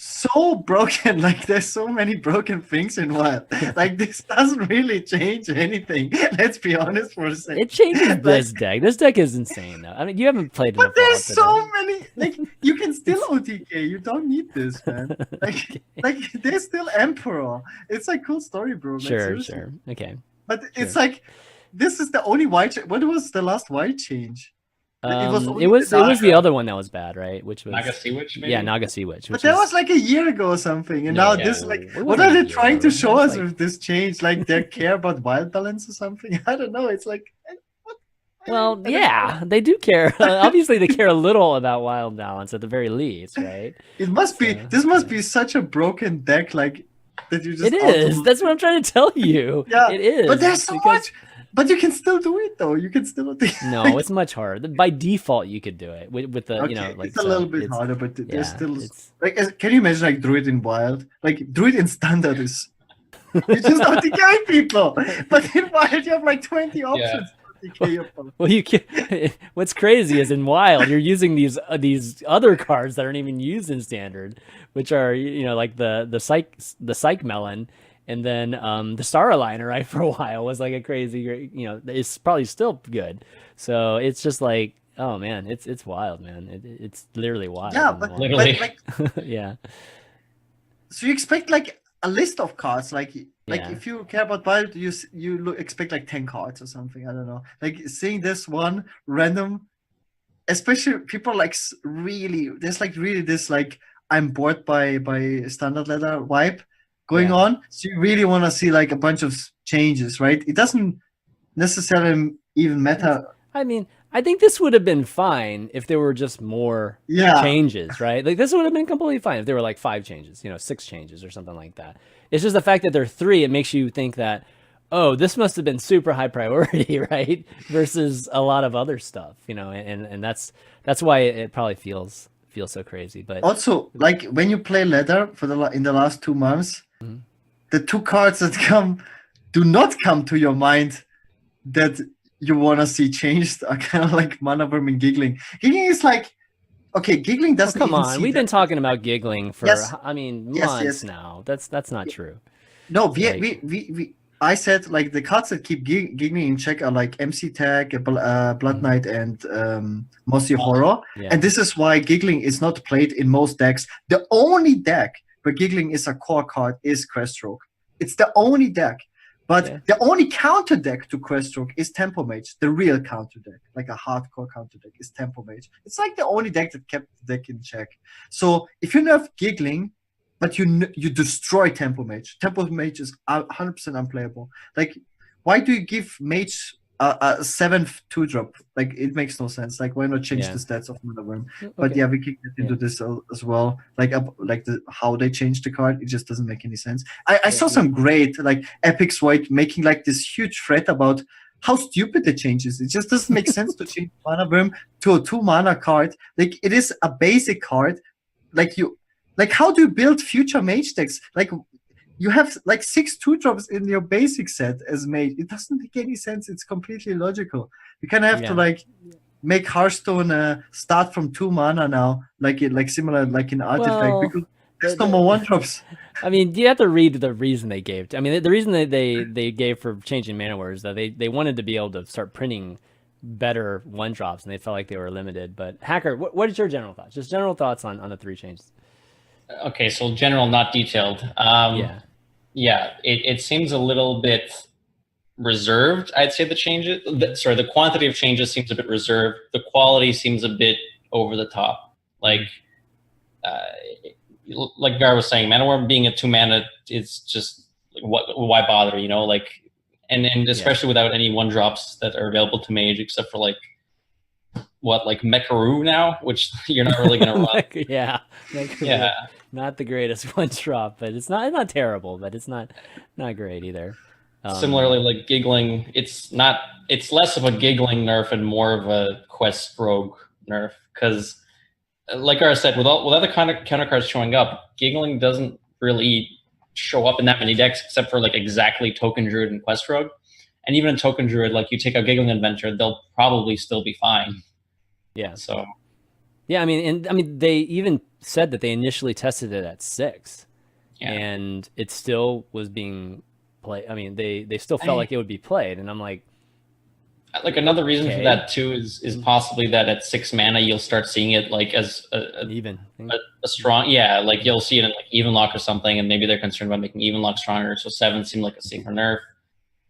so broken. Like there's so many broken things in wild. Like this doesn't really change anything. Let's be honest for a second. It changes this deck. This deck is insane though. I mean, you haven't played enough. But there's so many. Like you can still OTK. You don't need this, man. Like there's still Emperor. It's like cool story, bro. Like, sure. Okay. But it's like this is the only white. What was the last white change? It was the other one that was bad, right? Which was Naga Sea Witch, maybe? Yeah, Naga Sea Witch. But that was like a year ago or something, and now this what are they trying to show us with this change? Like they care about wild balance or something? I don't know. It's like, well, they do care. Obviously, they care a little about wild balance at the very least, right? It must be. This must be such a broken deck, like that you just. It is. That's what I'm trying to tell you. Yeah, it is. But there's so much. But you can still do it though. You can still do it. No, it's much harder. By default, you could do it with the like it's a little bit harder, but there's still like. Can you imagine like Druid in Wild? Like Druid in Standard is you just have to guide people, but in Wild you have like 20 options. DK your opponent. Well, you can. What's crazy is in Wild, you're using these other cards that aren't even used in Standard, which are like the Psych Melon, and then the Star Aligner, right? For a while was like a crazy, it's probably still good. So it's just like, oh man, it's wild, man. It's literally wild. Yeah, in the but Wild. Literally. like, Yeah. so you expect like a list of cards, like Yeah. if you care about Wild, you expect like 10 cards or something. I don't know. Like seeing this one random, especially people like really, there's like really this like I'm bored by standard letter vibe going Yeah. on. So you really want to see like a bunch of changes, right? It doesn't necessarily even matter. I mean, I think this would have been fine if there were just more Yeah. changes, right? Like this would have been completely fine if there were like 5 changes, 6 changes or something like that. It's just the fact that there are 3, it makes you think that, oh, this must have been super high priority, right? Versus a lot of other stuff, and that's why it probably feels so crazy. But Also, like when you play ladder in the last 2 months, Mhm. the 2 cards that do not come to your mind that you want to see changed are kind of like Mana Worm and Giggling. Giggling is like, okay, Giggling doesn't come even on, see we've that- been talking about giggling for Yes. months Yes. now. That's not true. No, Like- I said like the cards that keep giggling in check are like MC Tag, Blood Knight, and Mossy Horror. Yeah. And this is why giggling is not played in most decks. The only deck where giggling is a core card is Queststroke. It's the only deck. But Yeah. the only counter deck to Queststroke is Tempo Mage, the real counter deck, like a hardcore counter deck is Tempo Mage. It's like the only deck that kept the deck in check. So if you nerf giggling, but you destroy Tempo Mage is 100% unplayable. Like, why do you give Mage a 7th 2-drop? Like, it makes no sense. Like, why not change Yeah. the stats of Mana Worm? Okay. But yeah, we can get into this as well. Like how they changed the card, it just doesn't make any sense. I saw some great like Epic's Void making like this huge thread about how stupid the change is. It just doesn't make sense to change Mana Worm to a 2-mana card. Like it is a basic card. Like how do you build future mage decks? Like you have like 6 2-drops in your basic set as mage. It doesn't make any sense. It's completely illogical. You kind of have to like make Hearthstone start from 2 mana now, like similar like in Artifact, because there's no more 1-drops. I mean, you have to read the reason they gave. I mean, the reason that they gave for changing Mana War is that they wanted to be able to start printing better 1-drops, and they felt like they were limited. But Hacker, what is your general thoughts? Just general thoughts on the 3 changes. Okay, so general, not detailed. Yeah, it seems a little bit reserved. I'd say the changes. The quantity of changes seems a bit reserved. The quality seems a bit over the top. Like Gaara was saying, Mana Worm being a 2-mana is just like, why bother? Like, and especially without any 1-drops that are available to Mage, except for like Mekaru now, which you're not really gonna run. Yeah. Not the greatest 1-drop, but it's not terrible, but it's not great either. Similarly, like giggling, it's less of a giggling nerf and more of a quest rogue nerf, because like Gaara said, with other counter cards showing up, giggling doesn't really show up in that many decks except for like exactly Token Druid and Quest Rogue. And even in Token Druid, like you take a giggling adventure, they'll probably still be fine. Yeah. So yeah, I mean they even said that they initially tested it at 6. Yeah. And it still was being played. I mean, they still felt like it would be played, and I'm like another reason for that too is possibly that at 6 mana you'll start seeing it like as a strong, like you'll see it in like Even Lock or something, and maybe they're concerned about making Even Lock stronger, so 7 seemed like a safer nerf.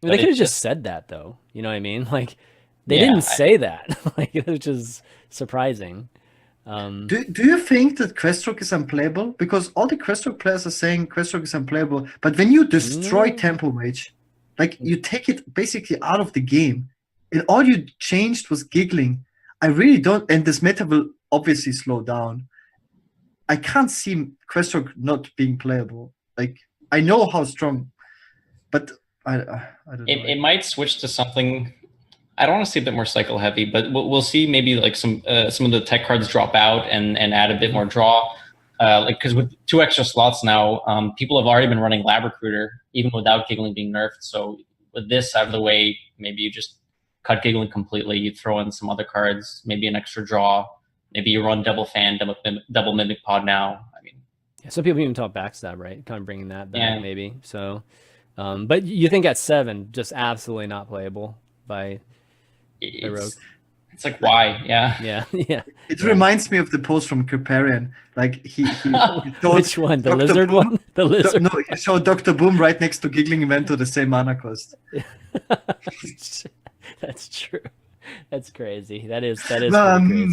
I mean, they could have just said that though, you know what I mean? Like they didn't say that, like, which is surprising. Do you think that Queststroke is unplayable? Because all the Queststroke players are saying Queststroke is unplayable, but when you destroy Tempo Mage, like you take it basically out of the game, and all you changed was giggling. I really don't, and this meta will obviously slow down. I can't see Queststroke not being playable. Like I know how strong, but I don't know. It might switch to something. I don't want to say a bit more cycle heavy, but we'll see maybe like some of the tech cards drop out and add a bit more draw. Because with 2 extra slots now, people have already been running Lab Recruiter even without giggling being nerfed. So with this out of the way, maybe you just cut Giggling completely. You throw in some other cards, maybe an extra draw. Maybe you run double fan, double mimic pod now. I mean, some people even talk backstab, right? Kind of bringing that back, maybe. So, but you think at 7, just absolutely not playable by Rogue. It's like, why? Yeah. It reminds me of the post from Kriparian. Like he which one? The lizard Boom, one? The lizard? No, he showed Dr. Boom right next to Giggling Inventor the same mana cost. That's true. That's crazy. That is crazy.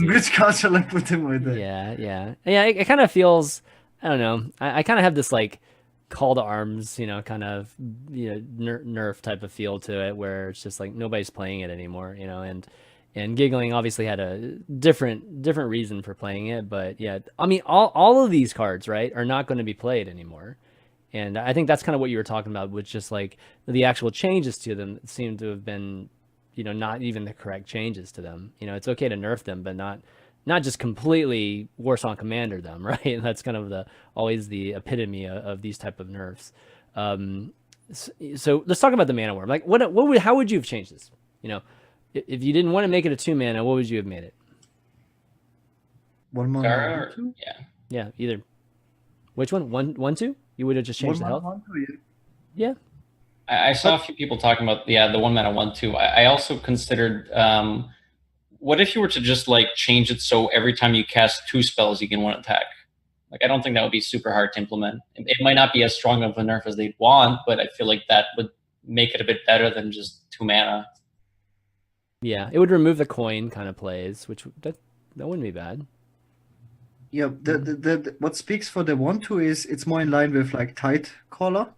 Which card shall I put him with it? Yeah. It kind of feels, I don't know. I kind of have this like call to arms, kind of nerf type of feel to it, where it's just like nobody's playing it anymore, and Giggling obviously had a different reason for playing it, but yeah, I mean all of these cards, right, are not going to be played anymore. And I think that's kind of what you were talking about, with just like the actual changes to them seem to have been, not even the correct changes to them. It's okay to nerf them, but not just completely Warsaw Commander them, right? That's kind of always the epitome of these type of nerfs. So let's talk about the mana worm. Like, how would you have changed this? If you didn't want to make it a 2 mana, what would you have made it? 1 mana, Gaara, 2? Yeah, either. Which one? 1, 2? You would have just changed the health? 1, 2, yeah. I saw a few people talking about the 1 mana 1/2. I also considered, what if you were to just like change it so every time you cast 2 spells you get 1 attack? Like, I don't think that would be super hard to implement. It might not be as strong of a nerf as they'd want, but I feel like that would make it a bit better than just 2 mana. Yeah, it would remove the coin kind of plays, which that wouldn't be bad. Yeah, the what speaks for the 1/2 is it's more in line with like Tide Caller,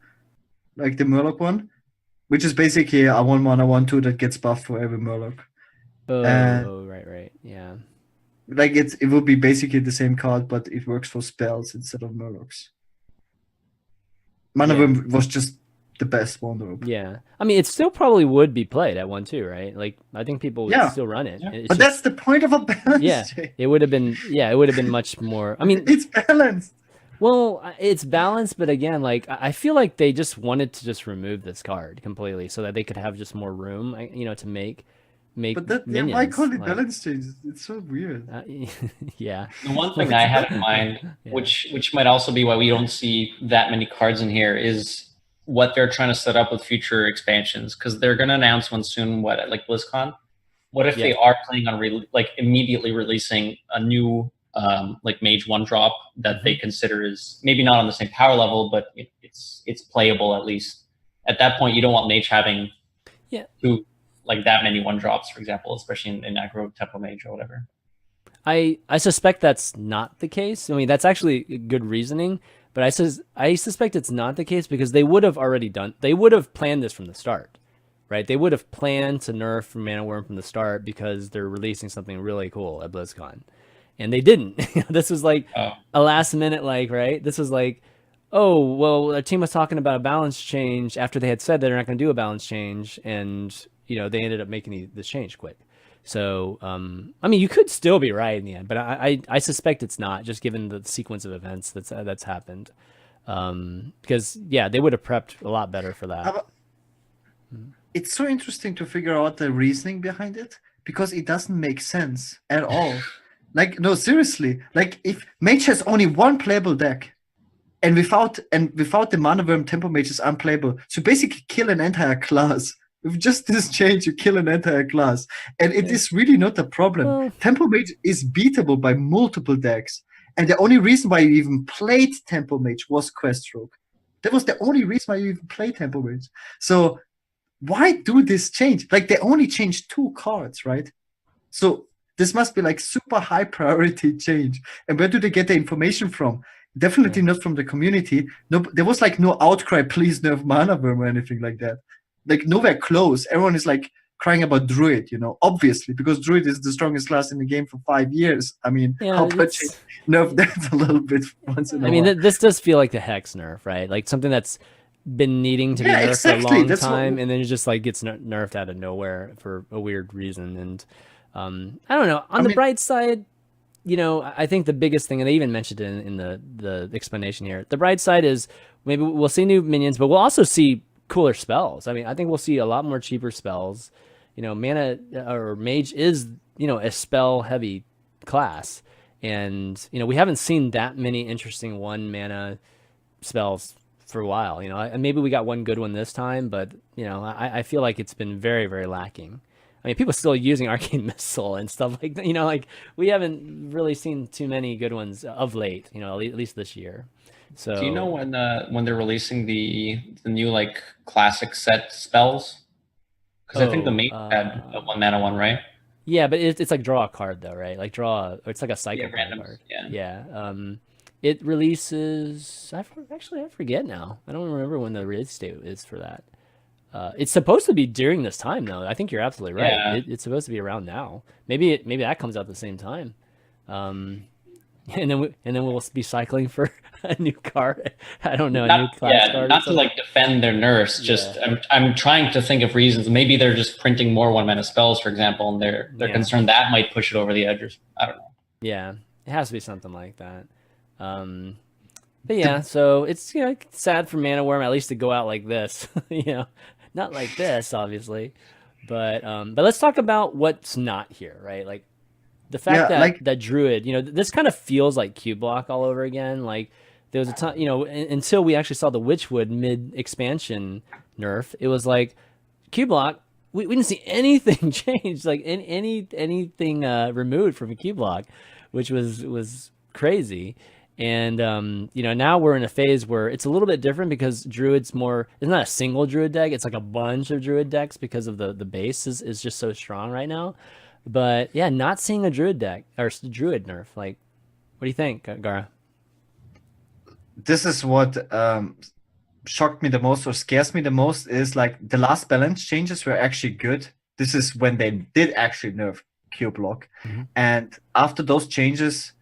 like the Murloc one, which is basically a 1 mana 1/2 that gets buffed for every Murloc. Oh, right, yeah. Like it would be basically the same card, but it works for spells instead of Murlocs. Mana Worm was just the best Wonder Orb. Yeah, I mean, it still probably would be played at 1/2, right? Like, I think people would still run it. But that's the point of a balance. Yeah, it would have been. Yeah, it would have been much more. I mean, it's balanced. Well, it's balanced, but again, like I feel like they just wanted to just remove this card completely so that they could have just more room, to make. But that, minions. why call it balance changes? It's so weird. Yeah. The one thing I had in mind, which might also be why we don't see that many cards in here, is what they're trying to set up with future expansions, because they're going to announce one soon. What, at like BlizzCon? What if they are planning on immediately releasing a new like Mage 1-drop that they consider is maybe not on the same power level, but it's playable at least. At that point, you don't want Mage having that many 1-drops, for example, especially in aggro tempo Mage or whatever. I suspect that's not the case. I mean, that's actually good reasoning, but I suspect it's not the case because they would have planned this from the start, right? They would have planned to nerf Mana Worm from the start because they're releasing something really cool at BlizzCon. And they didn't. This was like a last minute, right? This was like, oh, well, our team was talking about a balance change after they had said they're not going to do a balance change. And, they ended up making this change quick. So, I mean, you could still be right in the end, but I suspect it's not, just given the sequence of events that's happened. Because, they would have prepped a lot better for that. It's so interesting to figure out the reasoning behind it, because it doesn't make sense at all. Like, no, seriously. Like, if Mage has only one playable deck, and without the Mana Worm, Tempo Mage is unplayable, so basically kill an entire class. With just this change, you kill an entire class. And it is really not a problem. Tempo Mage is beatable by multiple decks. And the only reason why you even played Tempo Mage was Quest Rogue. That was the only reason why you even played Tempo Mage. So why do this change? Like, they only changed 2 cards, right? So this must be like super high priority change. And where do they get the information from? Definitely not from the community. No, there was like no outcry, please nerf Mana Worm or anything like that. Like, nowhere close. Everyone is like crying about Druid, obviously, because Druid is the strongest class in the game for 5 years. I mean, how about you nerf that a little bit once in a while? I mean, this does feel like the Hex nerf, right? Like something that's been needing to be nerfed for a long time, and then it just like gets nerfed out of nowhere for a weird reason. And I don't know. On the bright side, I think the biggest thing, and they even mentioned it in the explanation here, the bright side is maybe we'll see new minions, but we'll also see cooler spells. I mean, I think we'll see a lot more cheaper spells. mana or mage is, a spell heavy class. And, we haven't seen that many interesting 1 mana spells for a while. Maybe we got one good one this time, but, I feel like it's been very, very lacking. I mean, people still using Arcane Missile and stuff like that. Like we haven't really seen too many good ones of late, at least this year. So do you know when they're releasing the new like classic set spells? Because I think the mage had a 1 mana one, right? Yeah, but it's like draw a card though, right? Like it's like a cycle random card. Yeah. It releases. I forget now. I don't remember when the release date is for that. It's supposed to be during this time though. I think you're absolutely right. Yeah. It's supposed to be around now. Maybe that comes out at the same time. And then we'll be cycling for a new card. I don't know, a new class card. Not to like defend their nerfs. Just I'm trying to think of reasons. Maybe they're just printing more 1 mana spells, for example, and they're concerned that might push it over the edge. I don't know. Yeah, it has to be something like that. But yeah, so it's sad for Mana Worm at least to go out like this. Not like this, obviously. But let's talk about what's not here, right? Like the fact that Druid, this kind of feels like Cube Block all over again. Like there was a time, until we actually saw the Witchwood mid expansion nerf, it was like Cube Block. We didn't see anything change, like anything removed from a Cube Block, which was crazy. And now we're in a phase where it's a little bit different because Druid's it's not a single Druid deck, it's like a bunch of Druid decks because of the base is just so strong right now. But yeah, not seeing a Druid deck or Druid nerf. Like, what do you think, Gaara? This is what shocked me the most or scares me the most is like the last balance changes were actually good. This is when they did actually nerf Cube Block. Mm-hmm. And after those changes,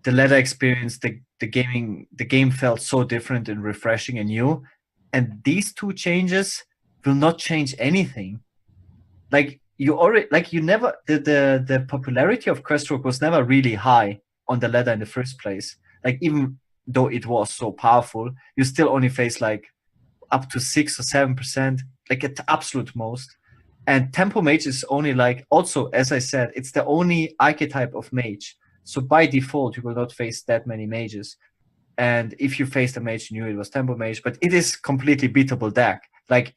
the ladder experience, the game felt so different and refreshing and new. And these 2 changes will not change anything. Like the popularity of Questrock was never really high on the ladder in the first place. Like even though it was so powerful, you still only face like up to 6 or 7%, like at the absolute most. And Tempo Mage is only like, also, as I said, it's the only archetype of mage. So by default, you will not face that many mages. And if you faced a mage, you knew it was Tempo Mage, but it is completely beatable deck. Like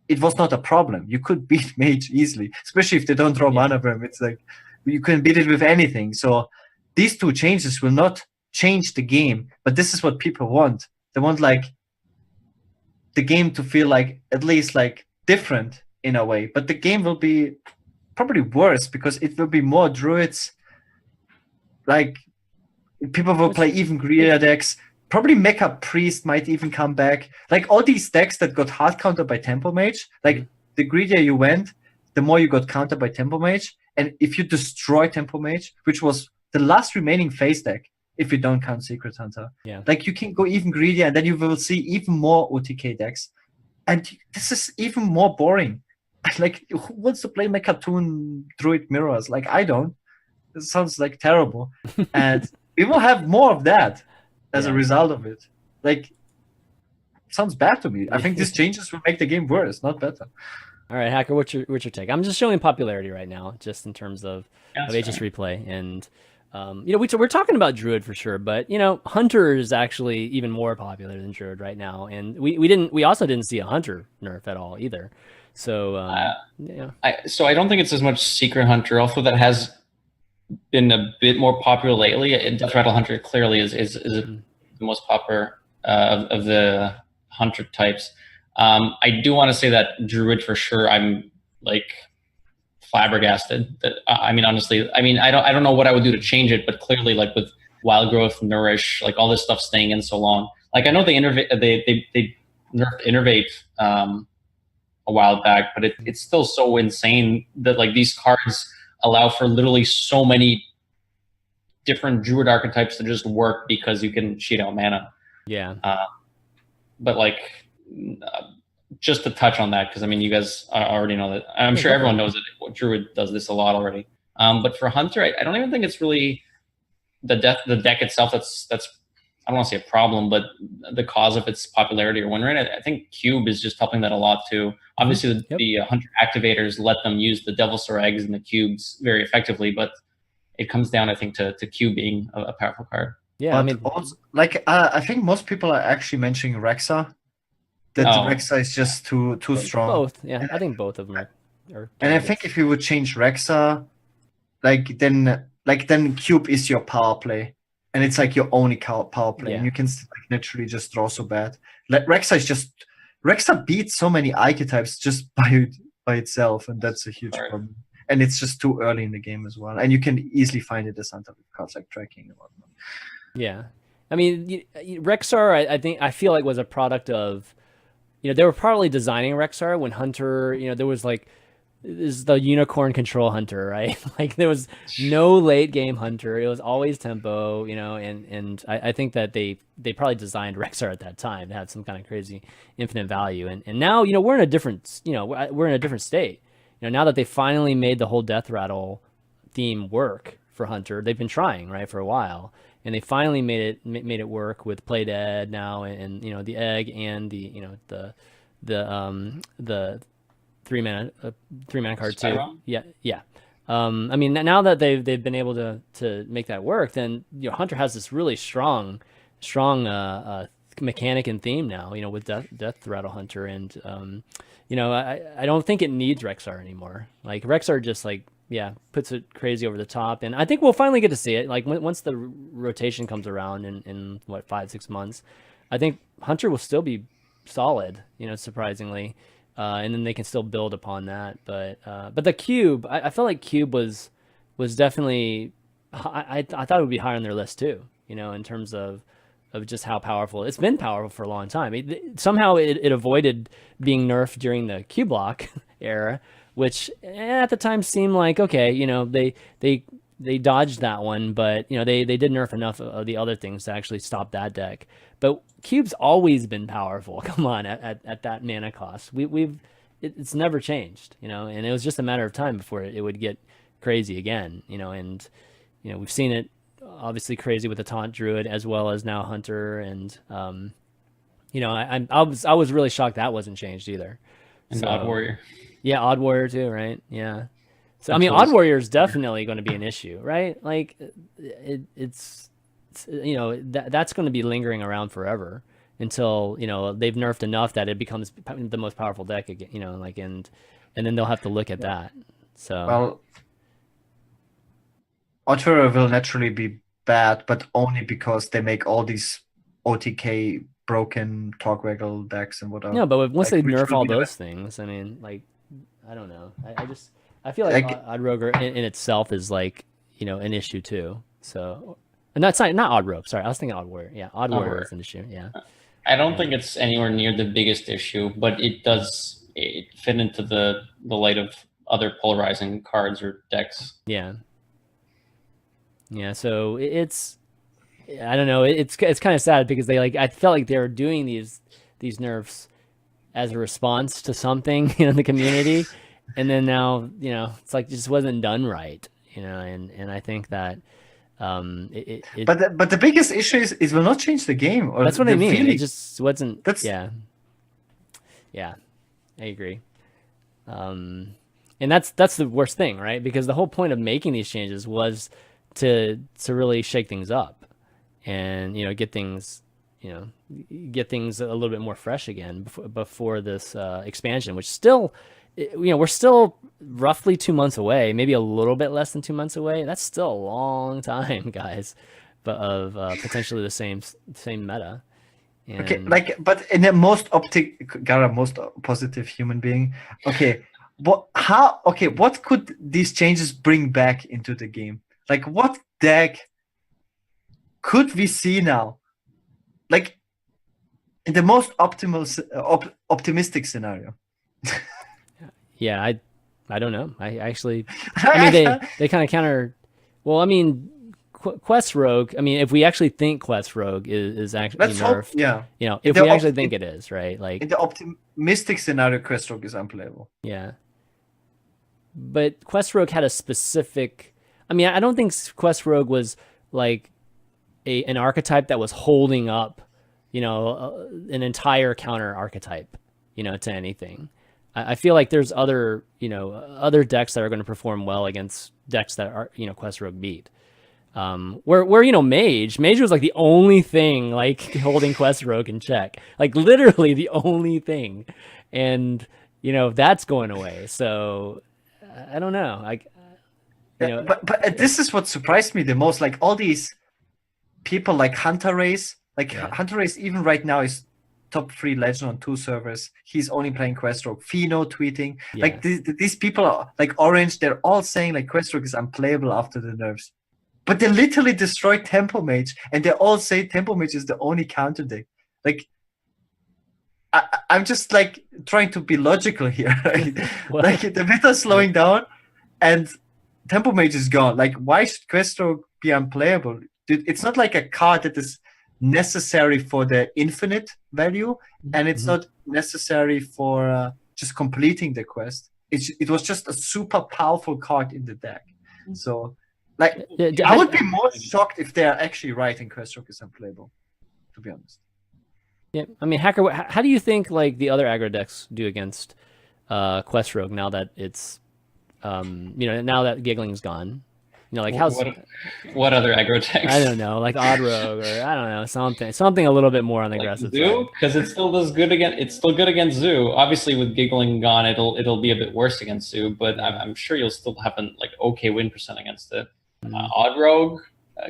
it was not a problem. You could beat mage easily, especially if they don't draw mana from. It's like you can beat it with anything. So these 2 changes will not change the game, but this is what people want. They want like the game to feel like at least like different in a way, but the game will be probably worse because it will be more druids. Like people will play even greedier decks. Probably Mecha Priest might even come back. Like all these decks that got hard countered by Tempo Mage, like the greedier you went, the more you got countered by Tempo Mage. And if you destroy Tempo Mage, which was the last remaining phase deck, if you don't count Secret Hunter, like you can go even greedier, and then you will see even more OTK decks. And this is even more boring. Like, who wants to play Mechatoon Druid Mirrors? Like, I don't. It sounds like terrible. And we will have more of that as a result of it. Like, sounds bad to me. I think these changes will make the game worse, not better. All right, Hacker, what's your take? I'm just showing popularity right now, just in terms of HS replay. And, we're talking about Druid for sure, but, Hunter is actually even more popular than Druid right now. And we also didn't see a Hunter nerf at all either. So, So I don't think it's as much Secret Hunter, although that has been a bit more popular lately. Death Rattle Hunter clearly is the most popular of the Hunter types. I do want to say that Druid for sure. I'm like flabbergasted. That honestly, I don't know what I would do to change it, but clearly, like with Wild Growth, Nourish, like all this stuff staying in so long. Like I know they nerfed Innervate a while back, but it's still so insane that like these cards allow for literally so many different Druid archetypes to just work because you can cheat out mana. Yeah. But like, just to touch on that, because you guys already know that. I'm sure everyone knows that Druid does this a lot already. But for Hunter, I don't even think it's really the deck itself that's I don't want to say a problem, but the cause of its popularity or win rate. I think Cube is just helping that a lot too. Obviously, the Hunter activators let them use the Devil Star eggs and the cubes very effectively, but it comes down, I think, to Cube being a powerful card. Yeah, but I mean, also, like I think most people are actually mentioning Rexa. That Rexa is just too strong. Both, yeah. I think both of them are and I think if you would change Rexa, then Cube is your power play, and it's like your only power play, and you can naturally just draw so bad. Like Rexa beats so many archetypes just by itself, and that's a huge problem. And it's just too early in the game as well, and you can easily find it as untitled cards like tracking and whatnot. Yeah, I mean, Rexar, I feel like was a product of, they were probably designing Rexar when Hunter, there was like, is the unicorn control Hunter, right? Like there was no late game Hunter. It was always tempo, and I think that they probably designed Rexar at that time to have some kind of crazy infinite value. And now, we're in a different state. Now that they finally made the whole Death Rattle theme work for Hunter, they've been trying, right, for a while. And they finally made it work with Play Dead now, and the egg and the 3-mana card too. Yeah. I mean, now that they've been able to make that work, then Hunter has this really strong mechanic and theme now. With Death Rattle Hunter, and I don't think it needs Rexar anymore. Like Rexar just puts it crazy over the top, and I think we'll finally get to see it. Like once the rotation comes around in 5-6 months, I think Hunter will still be solid. Surprisingly. And then they can still build upon that, but the Cube, I felt like Cube was definitely, I thought it would be higher on their list too, in terms of just how powerful it's been. Powerful for a long time. Somehow it avoided being nerfed during the Cube block era, which at the time seemed like okay, they dodged that one, but they did nerf enough of the other things to actually stop that deck. But Cube's always been powerful. Come on, at that mana cost, it's never changed, and it was just a matter of time before it would get crazy again, and we've seen it obviously crazy with the Taunt Druid as well as now Hunter, and I was really shocked that wasn't changed either. And Odd Warrior. Yeah, Odd Warrior too, right? Yeah. So I mean, Odd Warrior is definitely going to be an issue, right? Like it's that's going to be lingering around forever until they've nerfed enough that it becomes the most powerful deck again. And then they'll have to look at that. So Odd Warrior will naturally be bad, but only because they make all these OTK broken Torqueggle decks and whatever. No, but once they nerf all those things, I mean, I don't know. I feel like Odd Rogue in itself is an issue too. So, and that's not Odd Rogue. Sorry, I was thinking Odd Warrior. Yeah, Odd Warrior is an issue. Yeah. I don't think it's anywhere near the biggest issue, but it fit into the light of other polarizing cards or decks. Yeah. Yeah. So I don't know. It's kind of sad because I felt like they were doing these nerfs as a response to something in the community. And then now, it's like it just wasn't done right, and I think that but the biggest issue is it will not change the game. Or that's what I mean. Feeling. It just wasn't. Yeah, I agree. And that's the worst thing, right? Because the whole point of making these changes was to really shake things up, and get things a little bit more fresh again before this expansion, which still. We're still roughly 2 months away, maybe a little bit less than 2 months away. That's still a long time, guys, but of potentially the same meta. And... Okay, but in the most Gaara, most positive human being. Okay, what could these changes bring back into the game? Like, what deck could we see now? Like, in the most optimistic scenario. Yeah, I don't know. I mean, they kind of counter. Well, I mean, Quest Rogue. I mean, if we actually think Quest Rogue is actually nerfed, if we actually think it is, right? Like in the optimistic scenario, Quest Rogue is unplayable. Yeah, but Quest Rogue had a specific. I mean, I don't think Quest Rogue was like an archetype that was holding up, an entire counter archetype, to anything. I feel like there's other decks that are going to perform well against decks that are, Quest Rogue beat. Where Mage was like the only thing like holding Quest Rogue in check, like literally the only thing, and that's going away. So I don't know. But this is what surprised me the most. Like all these people like Hunter Race, Hunter Race even right now is top 3 legend on 2 servers. He's only playing Quest Rogue. Pheno tweeting. Yeah. Like these people are like Orange. They're all saying like Quest Rogue is unplayable after the nerfs. But they literally destroyed Tempo Mage, and they all say Tempo Mage is the only counter deck. Like, I'm just like trying to be logical here. Right? Like the meta's slowing down, and Tempo Mage is gone. Like, why should Quest Rogue be unplayable? It's not like a card that is necessary for the infinite value, and it's not necessary for just completing the quest. It was just a super powerful card in the deck. So. Like, I would be more shocked if they are actually right and Quest Rogue is unplayable, to be honest. Yeah, I mean, Hacker, how do you think like the other aggro decks do against Quest Rogue now that it's, now that Giggling's gone? Like how's what other aggro decks? I don't know, like Odd Rogue, or I don't know, something a little bit more on the aggressive Zoo? Because it still does good against. It's still good against Zoo. Obviously, with Giggling gone, it'll be a bit worse against Zoo, but I'm sure you'll still have an okay win percent against it. Odd Rogue,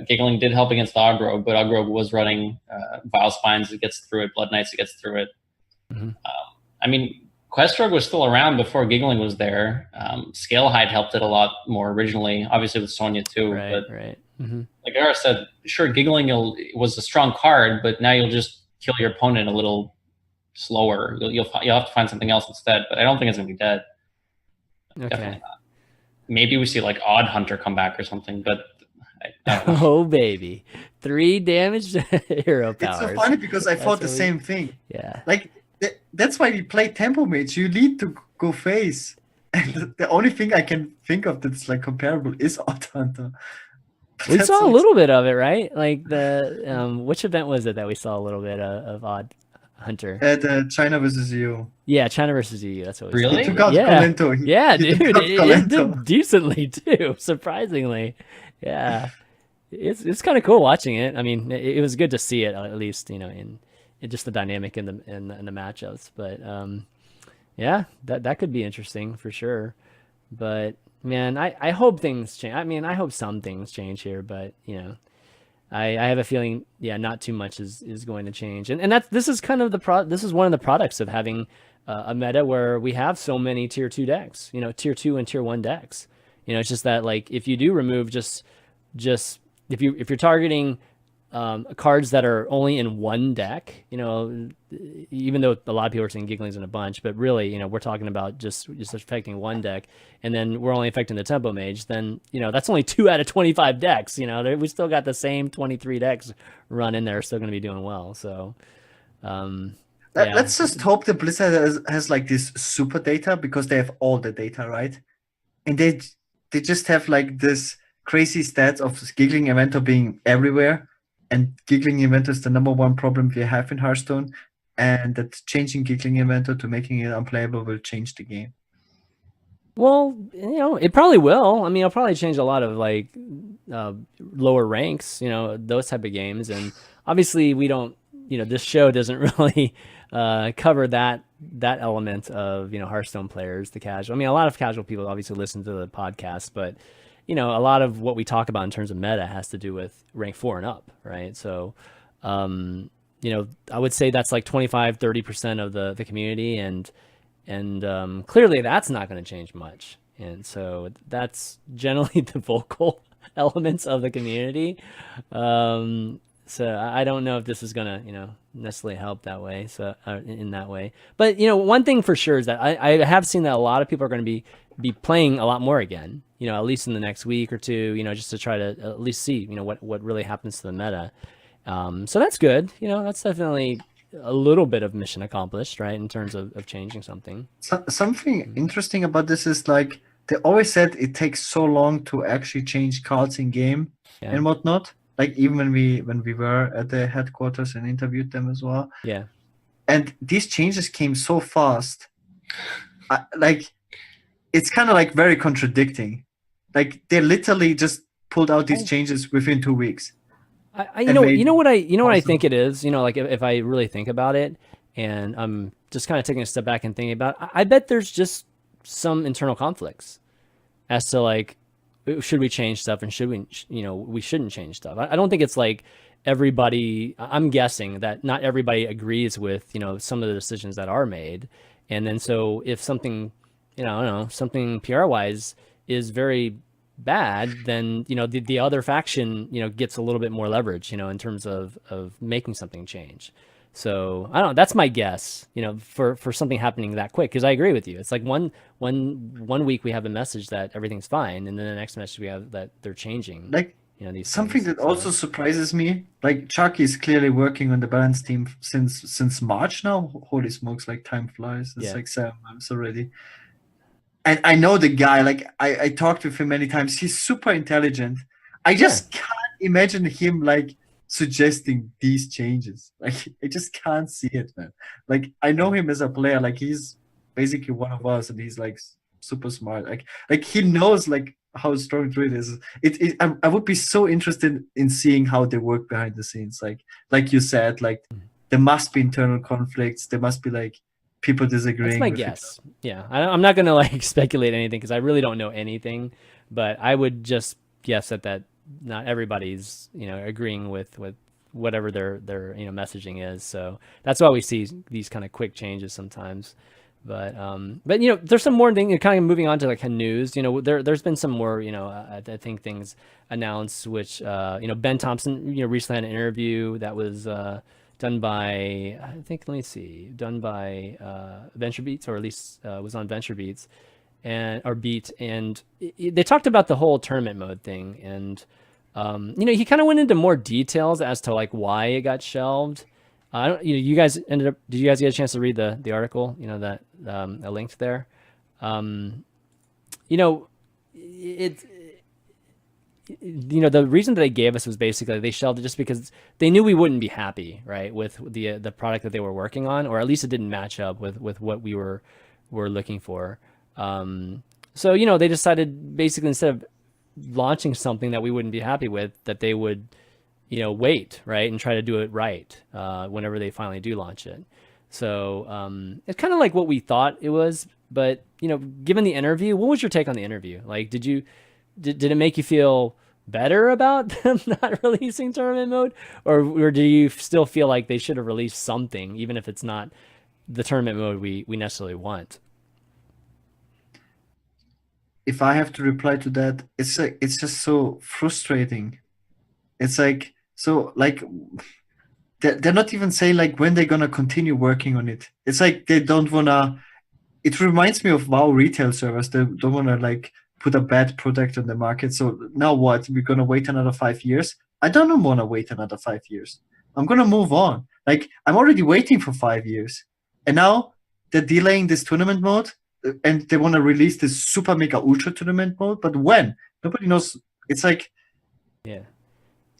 Giggling did help against Odd Rogue, but Odd Rogue was running Vile Spines. It gets through it. Blood Knights. It gets through it. I mean, Quest Rogue was still around before Giggling was there. Scalehide helped it a lot more originally, obviously with Sonya too. Right. Like Gaara said, sure, Giggling was a strong card, but now you'll just kill your opponent a little slower. You'll have to find something else instead. But I don't think it's gonna be dead. Okay. Definitely not. Maybe we see like Odd Hunter come back or something, but oh baby, 3 damage hero powers. It's so funny because I thought the same thing. Yeah. Like that's why we play Tempo Mage. You need to go face, and the only thing I can think of that's like comparable is Odd Hunter. We saw a little bit of it, right? Like the which event was it that we saw a little bit of Odd Hunter? At China versus EU. Yeah, China versus EU. That's what we really? He took out yeah. Colento. Dude, it did decently too. Surprisingly, yeah. It's kind of cool watching it. I mean, it was good to see it at least, in just the dynamic in the matchups. But yeah, that could be interesting for sure. But man, I hope things change. I mean, I hope some things change here, but I have a feeling, not too much is going to change. And this is kind of this is one of the products of having a meta where we have so many tier 2 decks, tier 2 and tier 1 decks. It's just that like if you do remove just if you're targeting cards that are only in one deck, even though a lot of people are saying Giggling's in a bunch, but really, we're talking about just affecting one deck, and then we're only affecting the Tempo Mage, then, that's only 2 out of 25 decks, we still got the same 23 decks run in there, still going to be doing well. So, let's just hope that Blizzard has like this super data, because they have all the data, right? And they just have like this crazy stats of Giggling Inventor being everywhere. And Giggling Inventor is the #1 problem we have in Hearthstone, and that changing Giggling Inventor to making it unplayable will change the game. Well, it probably will. I mean, it'll probably change a lot of like lower ranks, those type of games. And obviously, we don't, this show doesn't really cover that element of Hearthstone players, the casual. I mean, a lot of casual people obviously listen to the podcast, but a lot of what we talk about in terms of meta has to do with rank 4 and up, right? So, I would say that's like 25-30% of the community, and clearly that's not going to change much. And so that's generally the vocal elements of the community. So I don't know if this is going to, necessarily help that way. So in that way, but one thing for sure is that I have seen that a lot of people are going to be playing a lot more again, at least in the next week or two, just to try to at least see, what really happens to the meta. So that's good. That's definitely a little bit of mission accomplished, right? In terms of changing something. Something interesting about this is like, they always said it takes so long to actually change cards in game and whatnot. Like even when we were at the headquarters and interviewed them as well. Yeah. And these changes came so fast. Like it's kind of like very contradicting. Like they literally just pulled out these changes within 2 weeks. You know what I think it is, like if I really think about it, and I'm just kind of taking a step back and thinking about it, I bet there's just some internal conflicts as to like, should we change stuff and should we, we shouldn't change stuff. I don't think it's like everybody, I'm guessing that not everybody agrees with, some of the decisions that are made. And then so if something, I don't know, something PR wise is very bad, then the other faction gets a little bit more leverage in terms of making something change. So I don't know, that's my guess for something happening that quick, because I agree with you. It's like one week we have a message that everything's fine, and then the next message we have that they're changing, like these something things. that also surprises me, like Chuck is clearly working on the balance team since March now. Holy smokes, like time flies. It's like 7 months already. And I know the guy, like I talked with him many times. He's super intelligent. I just can't imagine him like suggesting these changes. Like I just can't see it, man. Like I know him as a player. Like he's basically one of us, and he's like super smart. Like he knows like how strong it is. I would be so interested in seeing how they work behind the scenes. Like you said, like there must be internal conflicts. There must be like people disagreeing. That's my guess. Yeah, I'm not gonna like speculate anything because I really don't know anything, but I would just guess that not everybody's agreeing with whatever their messaging is. So that's why we see these kind of quick changes sometimes. But there's some more things. Kind of moving on to like news. There's been some more I think things announced, which Ben Thompson recently had an interview that was done by, I think, done by VentureBeats, or at least was on VentureBeats or Beat, and they talked about the whole tournament mode thing, and he kind of went into more details as to like why it got shelved. I don't, you guys ended up, did you guys get a chance to read the article, that I linked there? The reason that they gave us was basically they shelved it just because they knew we wouldn't be happy, right, with the product that they were working on, or at least it didn't match up with what we were looking for. So they decided basically, instead of launching something that we wouldn't be happy with, that they would wait, right, and try to do it right whenever they finally do launch it. So it's kind of like what we thought it was, but given the interview, what was your take on the interview? Like, did it make you feel better about them not releasing tournament mode, or do you still feel like they should have released something, even if it's not the tournament mode we necessarily want? If I have to reply to that, it's just so frustrating. It's like, so like they're not even saying like when they're gonna continue working on it. It's like they don't wanna. It reminds me of WoW retail servers. They don't wanna like put a bad product on the market. So now what? We're gonna wait another 5 years? I don't wanna wait another 5 years. I'm gonna move on. Like I'm already waiting for 5 years, and now they're delaying this tournament mode, and they wanna release this super mega ultra tournament mode. But when? Nobody knows. It's like, yeah.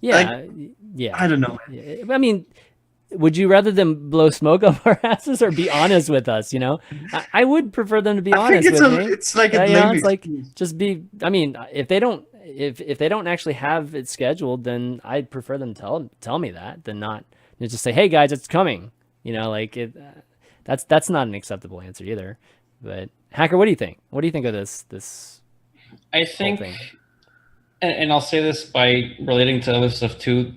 I don't know. I mean, would you rather them blow smoke up our asses or be honest with us? I would prefer them to be honest with me. It's like it's like just be. I mean, if they don't actually have it scheduled, then I'd prefer them tell me that than not just say, hey guys, it's coming. Like it. That's not an acceptable answer either. But Hacker, what do you think? What do you think of this? I think. Whole thing? And I'll say this by relating to other stuff too.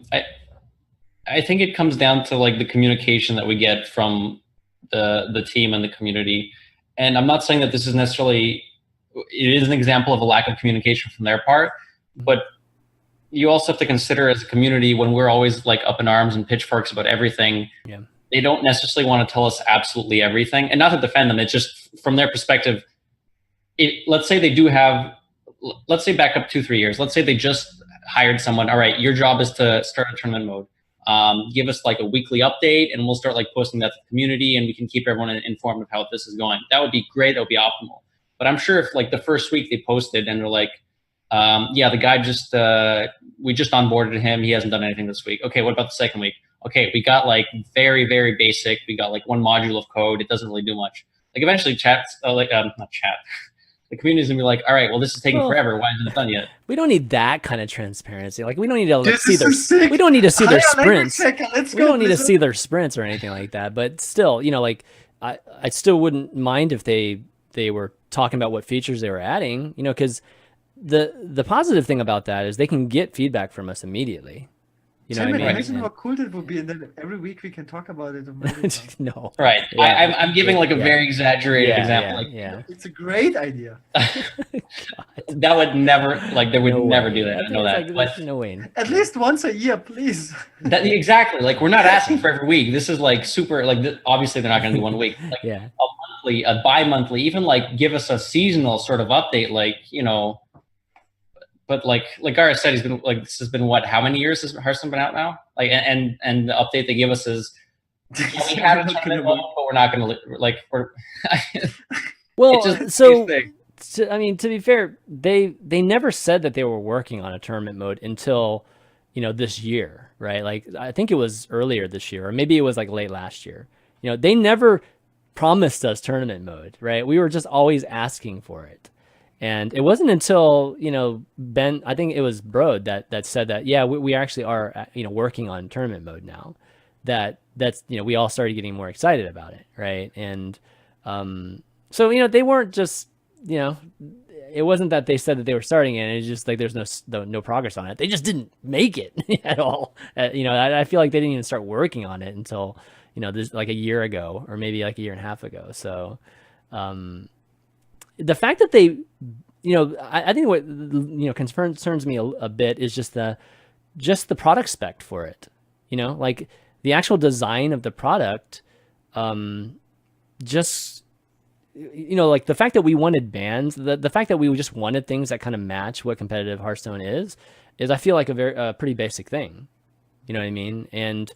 I think it comes down to like the communication that we get from the team and the community. And I'm not saying that this is necessarily, it is an example of a lack of communication from their part, but you also have to consider as a community, when we're always like up in arms and pitchforks about everything, they don't necessarily want to tell us absolutely everything. And not to defend them, it's just from their perspective, let's say they do have, let's say back up 2-3 years. Let's say they just hired someone. All right, your job is to start a tournament mode. Give us like a weekly update, and we'll start like posting that to the community, and we can keep everyone informed of how this is going. That would be great. That would be optimal. But I'm sure if like the first week they posted and they're like, Yeah, the guy just we just onboarded him. He hasn't done anything this week. Okay, what about the second week? Okay, we got like very, very basic. We got like one module of code. It doesn't really do much. Like eventually chats, not chat. The community's gonna be like, all right, well, this is taking forever. Why isn't it done yet? We don't need that kind of transparency. Like we don't need to Dude, see their. sick. We don't need to see their sprints. Let's We go. don't need to see their sprints or anything like that. But still, you know, like I still wouldn't mind if they were talking about what features they were adding. You know, because the positive thing about that is they can get feedback from us immediately. You know what I mean? Imagine how cool that would be, and then every week we can talk about it. No. Right. Yeah. I'm giving like a very exaggerated example. Yeah. It's a great idea. That would never, like, they would never do that. I know that. Like, no way. At least once a year, please. Exactly. Like, we're not asking for every week. This is like super, like, obviously they're not going to do 1 week. Like, a monthly, a bi-monthly, even like give us a seasonal sort of update, like, you know. But like Gaara said, he's been like, this has been what? How many years has Hearthstone been out now? Like, and the update they give us is, we had a tournament mode, but we're not going to like. Well, so I mean, to be fair, they never said that they were working on a tournament mode until, you know, this year, right? Like I think it was earlier this year, or maybe it was like late last year. You know, they never promised us tournament mode, right? We were just always asking for it. And it wasn't until, you know, Ben, I think it was Brode that said that, yeah, we actually are, you know, working on tournament mode now. That's, you know, we all started getting more excited about it, right? And so, you know, they weren't just, you know, it wasn't that they said that they were starting it. It's just like there's no progress on it. They just didn't make it at all. You know, I feel like they didn't even start working on it until, you know, this like a year ago, or maybe like a year and a half ago. So, the fact that they, you know, I think what, you know, concerns me a bit is just the product spec for it. You know, like the actual design of the product, just, you know, like the fact that we wanted bans, the fact that we just wanted things that kind of match what competitive Hearthstone is I feel like a pretty basic thing. You know what I mean? And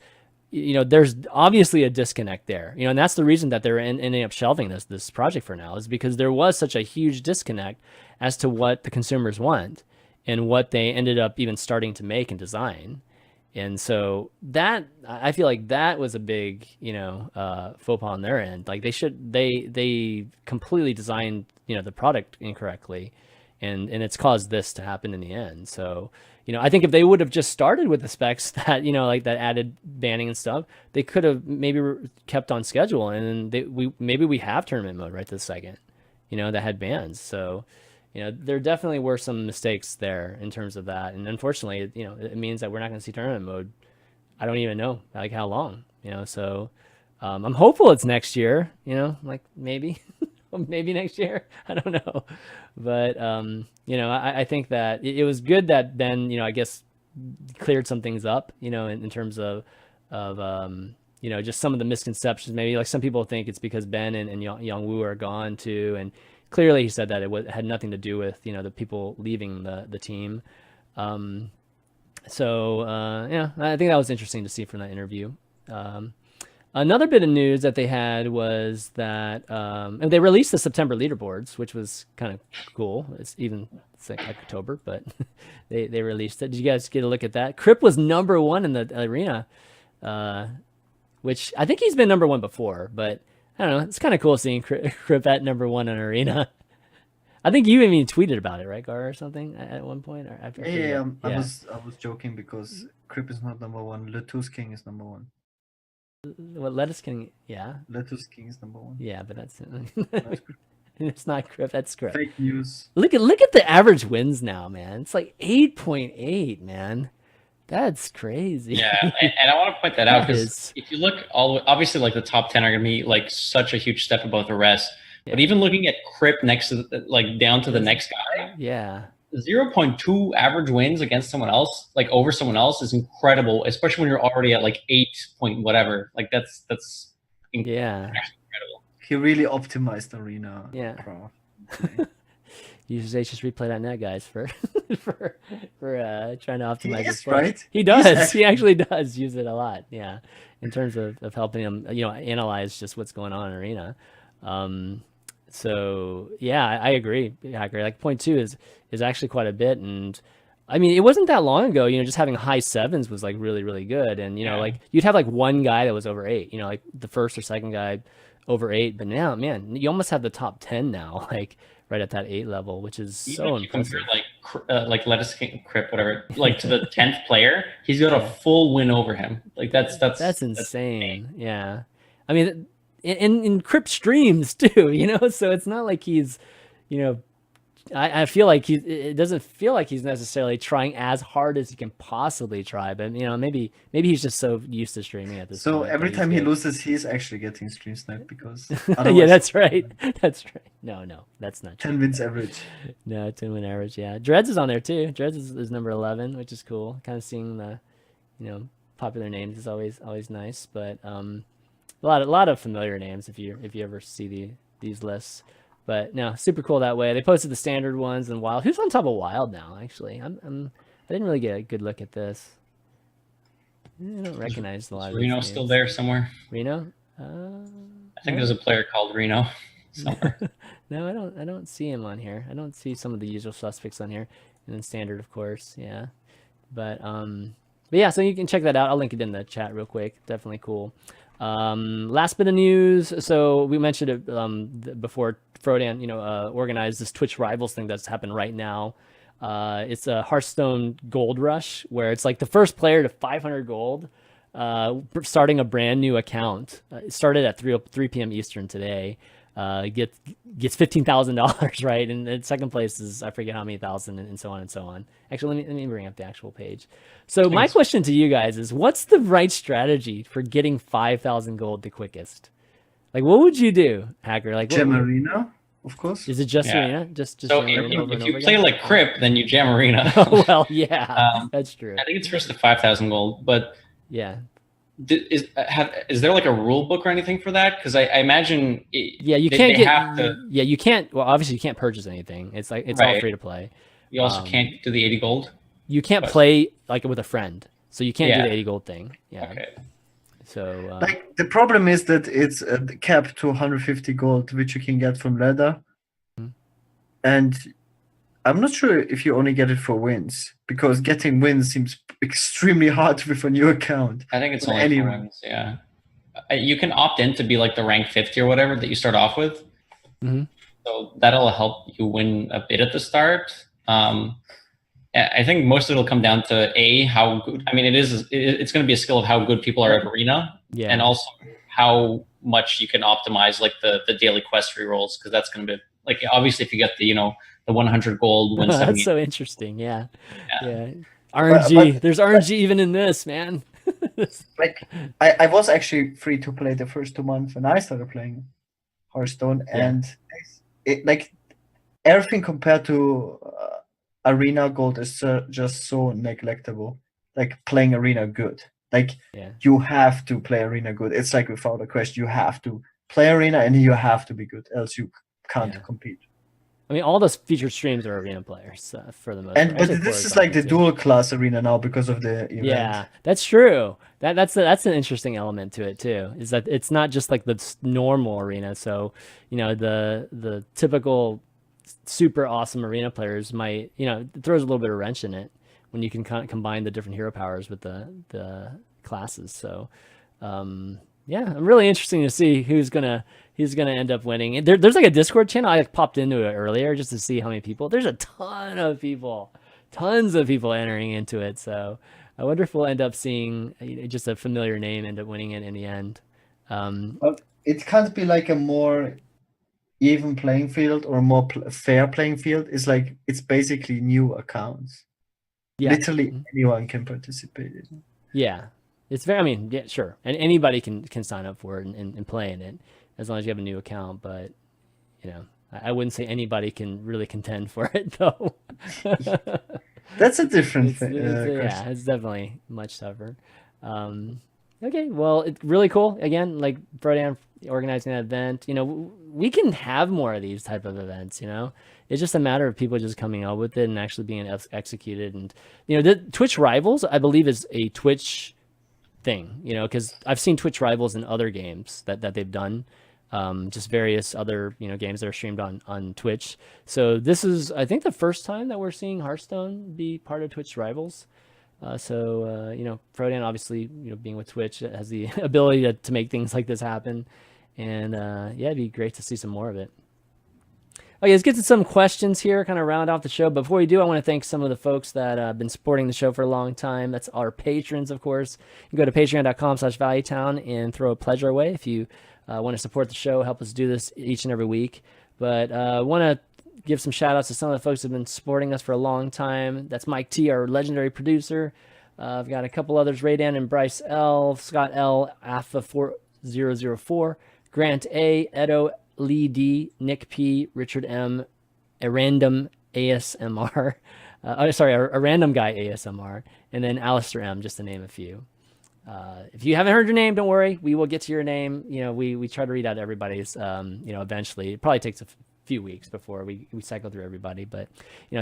you know, there's obviously a disconnect there, you know, and that's the reason that they're ending up shelving this project for now, is because there was such a huge disconnect as to what the consumers want and what they ended up even starting to make and design. And so that, I feel like that was a big, you know, faux pas on their end. Like they completely designed, you know, the product incorrectly, and it's caused this to happen in the end. So, you know, I think if they would have just started with the specs that, you know, like that added banning and stuff, they could have maybe kept on schedule, and then maybe we have tournament mode right this second, you know, that had bans. So, you know, there definitely were some mistakes there in terms of that, and unfortunately, you know, it means that we're not going to see tournament mode. I don't even know like how long, you know. So, I'm hopeful it's next year, you know, like maybe. Maybe next year, I don't know, but you know, I think that it was good that Ben, you know, I guess cleared some things up, you know, in terms of you know, just some of the misconceptions. Maybe like some people think it's because Ben and Young Woo are gone too, and clearly he said that it had nothing to do with, you know, the people leaving the team. So yeah, I think that was interesting to see from that interview. Another bit of news that they had was that and they released the September leaderboards, which was kind of cool. It's like October, but they released it. Did you guys get a look at that? Crip was number 1 in the arena, which I think he's been number 1 before, but I don't know. It's kind of cool seeing Crip at number 1 in arena. I think you even tweeted about it, right, Gaara, or something at one point? Or I was joking because Crip is not number 1. Lettuce King is number 1. What, Lettuce King? Yeah. Lettuce King is number 1. Yeah, but that's it's not Crip. That's Crip. Fake news. Look at the average wins now, man. It's like 8.8, man. That's crazy. Yeah, and I want to point that out because if you look obviously like the top 10 are going to be like such a huge step above the rest. Yeah. But even looking at Crip next to like down to the next guy. Yeah. 0.2 average wins against someone else, like over someone else, is incredible, especially when you're already at like 8 point whatever. Like that's incredible. He really optimized arena. Yeah. You should just replay that net, guys, for trying to optimize his play. Right? He does. He actually does use it a lot. Yeah, in terms of helping him, you know, analyze just what's going on in arena. So yeah, I agree, Hacker. Like point two is actually quite a bit, and I mean, it wasn't that long ago, just having high sevens was like really, really good. And, like you'd have like one guy that was over 8, like the first or second guy over 8. But now, man, you almost have the top 10 now, like right at that 8 level, which is Even so if you impressive. compare like Lettuce King Crip, whatever, like to the 10th player, he's got a full win over him. Like that's insane. Yeah. I mean, in Crypt streams too, so it's not like he's, you know, I feel like it doesn't feel like he's necessarily trying as hard as he can possibly try, but maybe he's just so used to streaming at this So point. every time he loses, he's actually getting stream sniped because yeah, that's right. That's right. No, that's not true. 10 wins average. No, 10 win average. Yeah, Dreads is on there too. Dreads is number 11, which is cool. Kind of seeing the, popular names is always nice, but a lot of familiar names if you ever see these lists. But no, super cool that way. They posted the standard ones and Wild. Who's on top of Wild now? Actually, I didn't really get a good look at this. I don't recognize a lot of these Reno names. still there somewhere? Reno? I think there's a player called Reno somewhere. No, I don't see him on here. I don't see some of the usual suspects on here. And then standard, of course, yeah. But yeah, so you can check that out. I'll link it in the chat real quick. Definitely cool. Last bit of news. So we mentioned it before. Frodan, organized this Twitch Rivals thing that's happened right now. It's a Hearthstone Gold Rush where it's like the first player to 500 gold, starting a brand new account. It started at 3 p.m. Eastern today. Gets $15,000, right? And the second place is I forget how many thousand, and so on and so on. Actually, let me bring up the actual page. So my question to you guys is, what's the right strategy for getting 5,000 gold the quickest? Like, what would you do, Hacker? Like, Gem Arena, of course. Is it just Arena? Just so if you play like Crip, then you jam Arena. Oh, well, yeah, that's true. I think it's first to 5,000 gold, but yeah. Is there like a rule book or anything for that? Because I imagine you can't. Well, obviously you can't purchase anything. It's like it's all free to play. You also can't do the 80 gold. You can't play like with a friend, so you can't do the 80 gold thing. Yeah. Okay. So like the problem is that it's capped to 150 gold, which you can get from ladder, and I'm not sure if you only get it for wins, because getting wins seems extremely hard with a new account. I think it's only for wins. Yeah, you can opt in to be like the rank 50 or whatever that you start off with. So that'll help you win a bit at the start. I think most of it will come down to how good. I mean, it's going to be a skill of how good people are at Arena, and also how much you can optimize like the daily quest rerolls, because that's going to be like, obviously if you get the 100 gold wins. That's so interesting. Yeah. RNG. There's RNG even in this, man. Like I was actually free to play the first 2 months when I started playing Hearthstone, and it like everything compared to Arena Gold is just so neglectable. Like playing Arena good. Like you have to play Arena good. It's like without a question, you have to play Arena and you have to be good, else you can't compete. I mean, all those featured streams are Arena players for the most part. But this is like the dual class Arena now because of the event. Yeah, that's true. That's an interesting element to it too. Is that it's not just like the normal Arena. So the typical super awesome Arena players might it throws a little bit of wrench in it when you can combine the different hero powers with the classes. So I'm really interesting to see who's gonna end up winning. There's like a Discord channel. I popped into it earlier just to see how many people. There's a tons of people entering into it. So I wonder if we'll end up seeing just a familiar name end up winning it in the end. But it can't be like a more even playing field or more fair playing field. It's like it's basically new accounts. Yeah. Literally anyone can participate in it. Yeah. It's very, I mean, yeah, sure. And anybody can sign up for it and play in it as long as you have a new account. But, I wouldn't say anybody can really contend for it, though. That's a different thing. Yeah, it's definitely much tougher. Okay, well, it's really cool. Again, like Frodan organizing that event, we can have more of these type of events, It's just a matter of people just coming up with it and actually being executed. And, the Twitch Rivals, I believe, is a Twitch thing, because I've seen Twitch Rivals in other games that they've done. just various other games that are streamed on Twitch. So this is, I think, the first time that we're seeing Hearthstone be part of Twitch Rivals. Frodan obviously, being with Twitch, has the ability to make things like this happen. And it'd be great to see some more of it. Okay, let's get to some questions here, kind of round off the show. But before we do, I want to thank some of the folks that have been supporting the show for a long time. That's our patrons, of course. You can go to patreon.com/valuetown and throw a pledge our way if you want to support the show, help us do this each and every week. But I want to give some shout outs to some of the folks who have been supporting us for a long time. That's Mike T, our legendary producer. I've got a couple others, Raydan and Bryce L, Scott L, Alpha4004, Grant A, Edo, Lee D, Nick P, Richard M, a random ASMR, a random guy ASMR, and then Alistair M, just to name a few. If you haven't heard your name, don't worry. We will get to your name. We try to read out everybody's, eventually. It probably takes a few weeks before we cycle through everybody. But,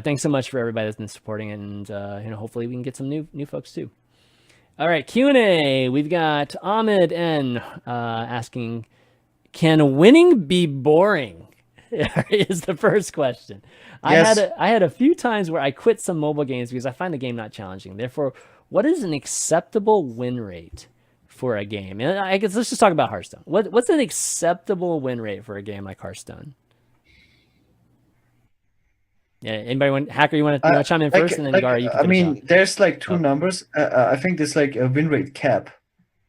thanks so much for everybody that's been supporting, and, hopefully we can get some new folks too. All right, Q&A. We've got Ahmed N asking, can winning be boring? Is the first question. Yes. I had a few times where I quit some mobile games because I find the game not challenging. Therefore, what is an acceptable win rate for a game? And I guess let's just talk about Hearthstone. What's an acceptable win rate for a game like Hearthstone? Yeah, anybody want Hacker? You want to chime in first, and then Gaara, you can. There's like two numbers. I think there's like a win rate cap.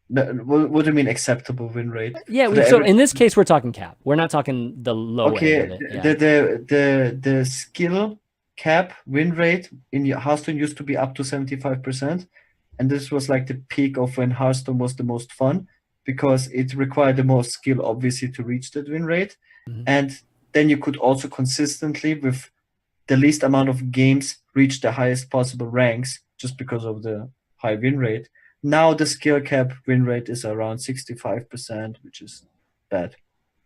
What do you mean acceptable win rate? Yeah, so in this case, we're talking cap. We're not talking the low end of it. Yeah. The skill cap win rate in Hearthstone used to be up to 75%, and this was like the peak of when Hearthstone was the most fun because it required the most skill, obviously, to reach that win rate. Mm-hmm. And then you could also consistently, with the least amount of games, reach the highest possible ranks just because of the high win rate. Now the skill cap win rate is around 65%, which is bad.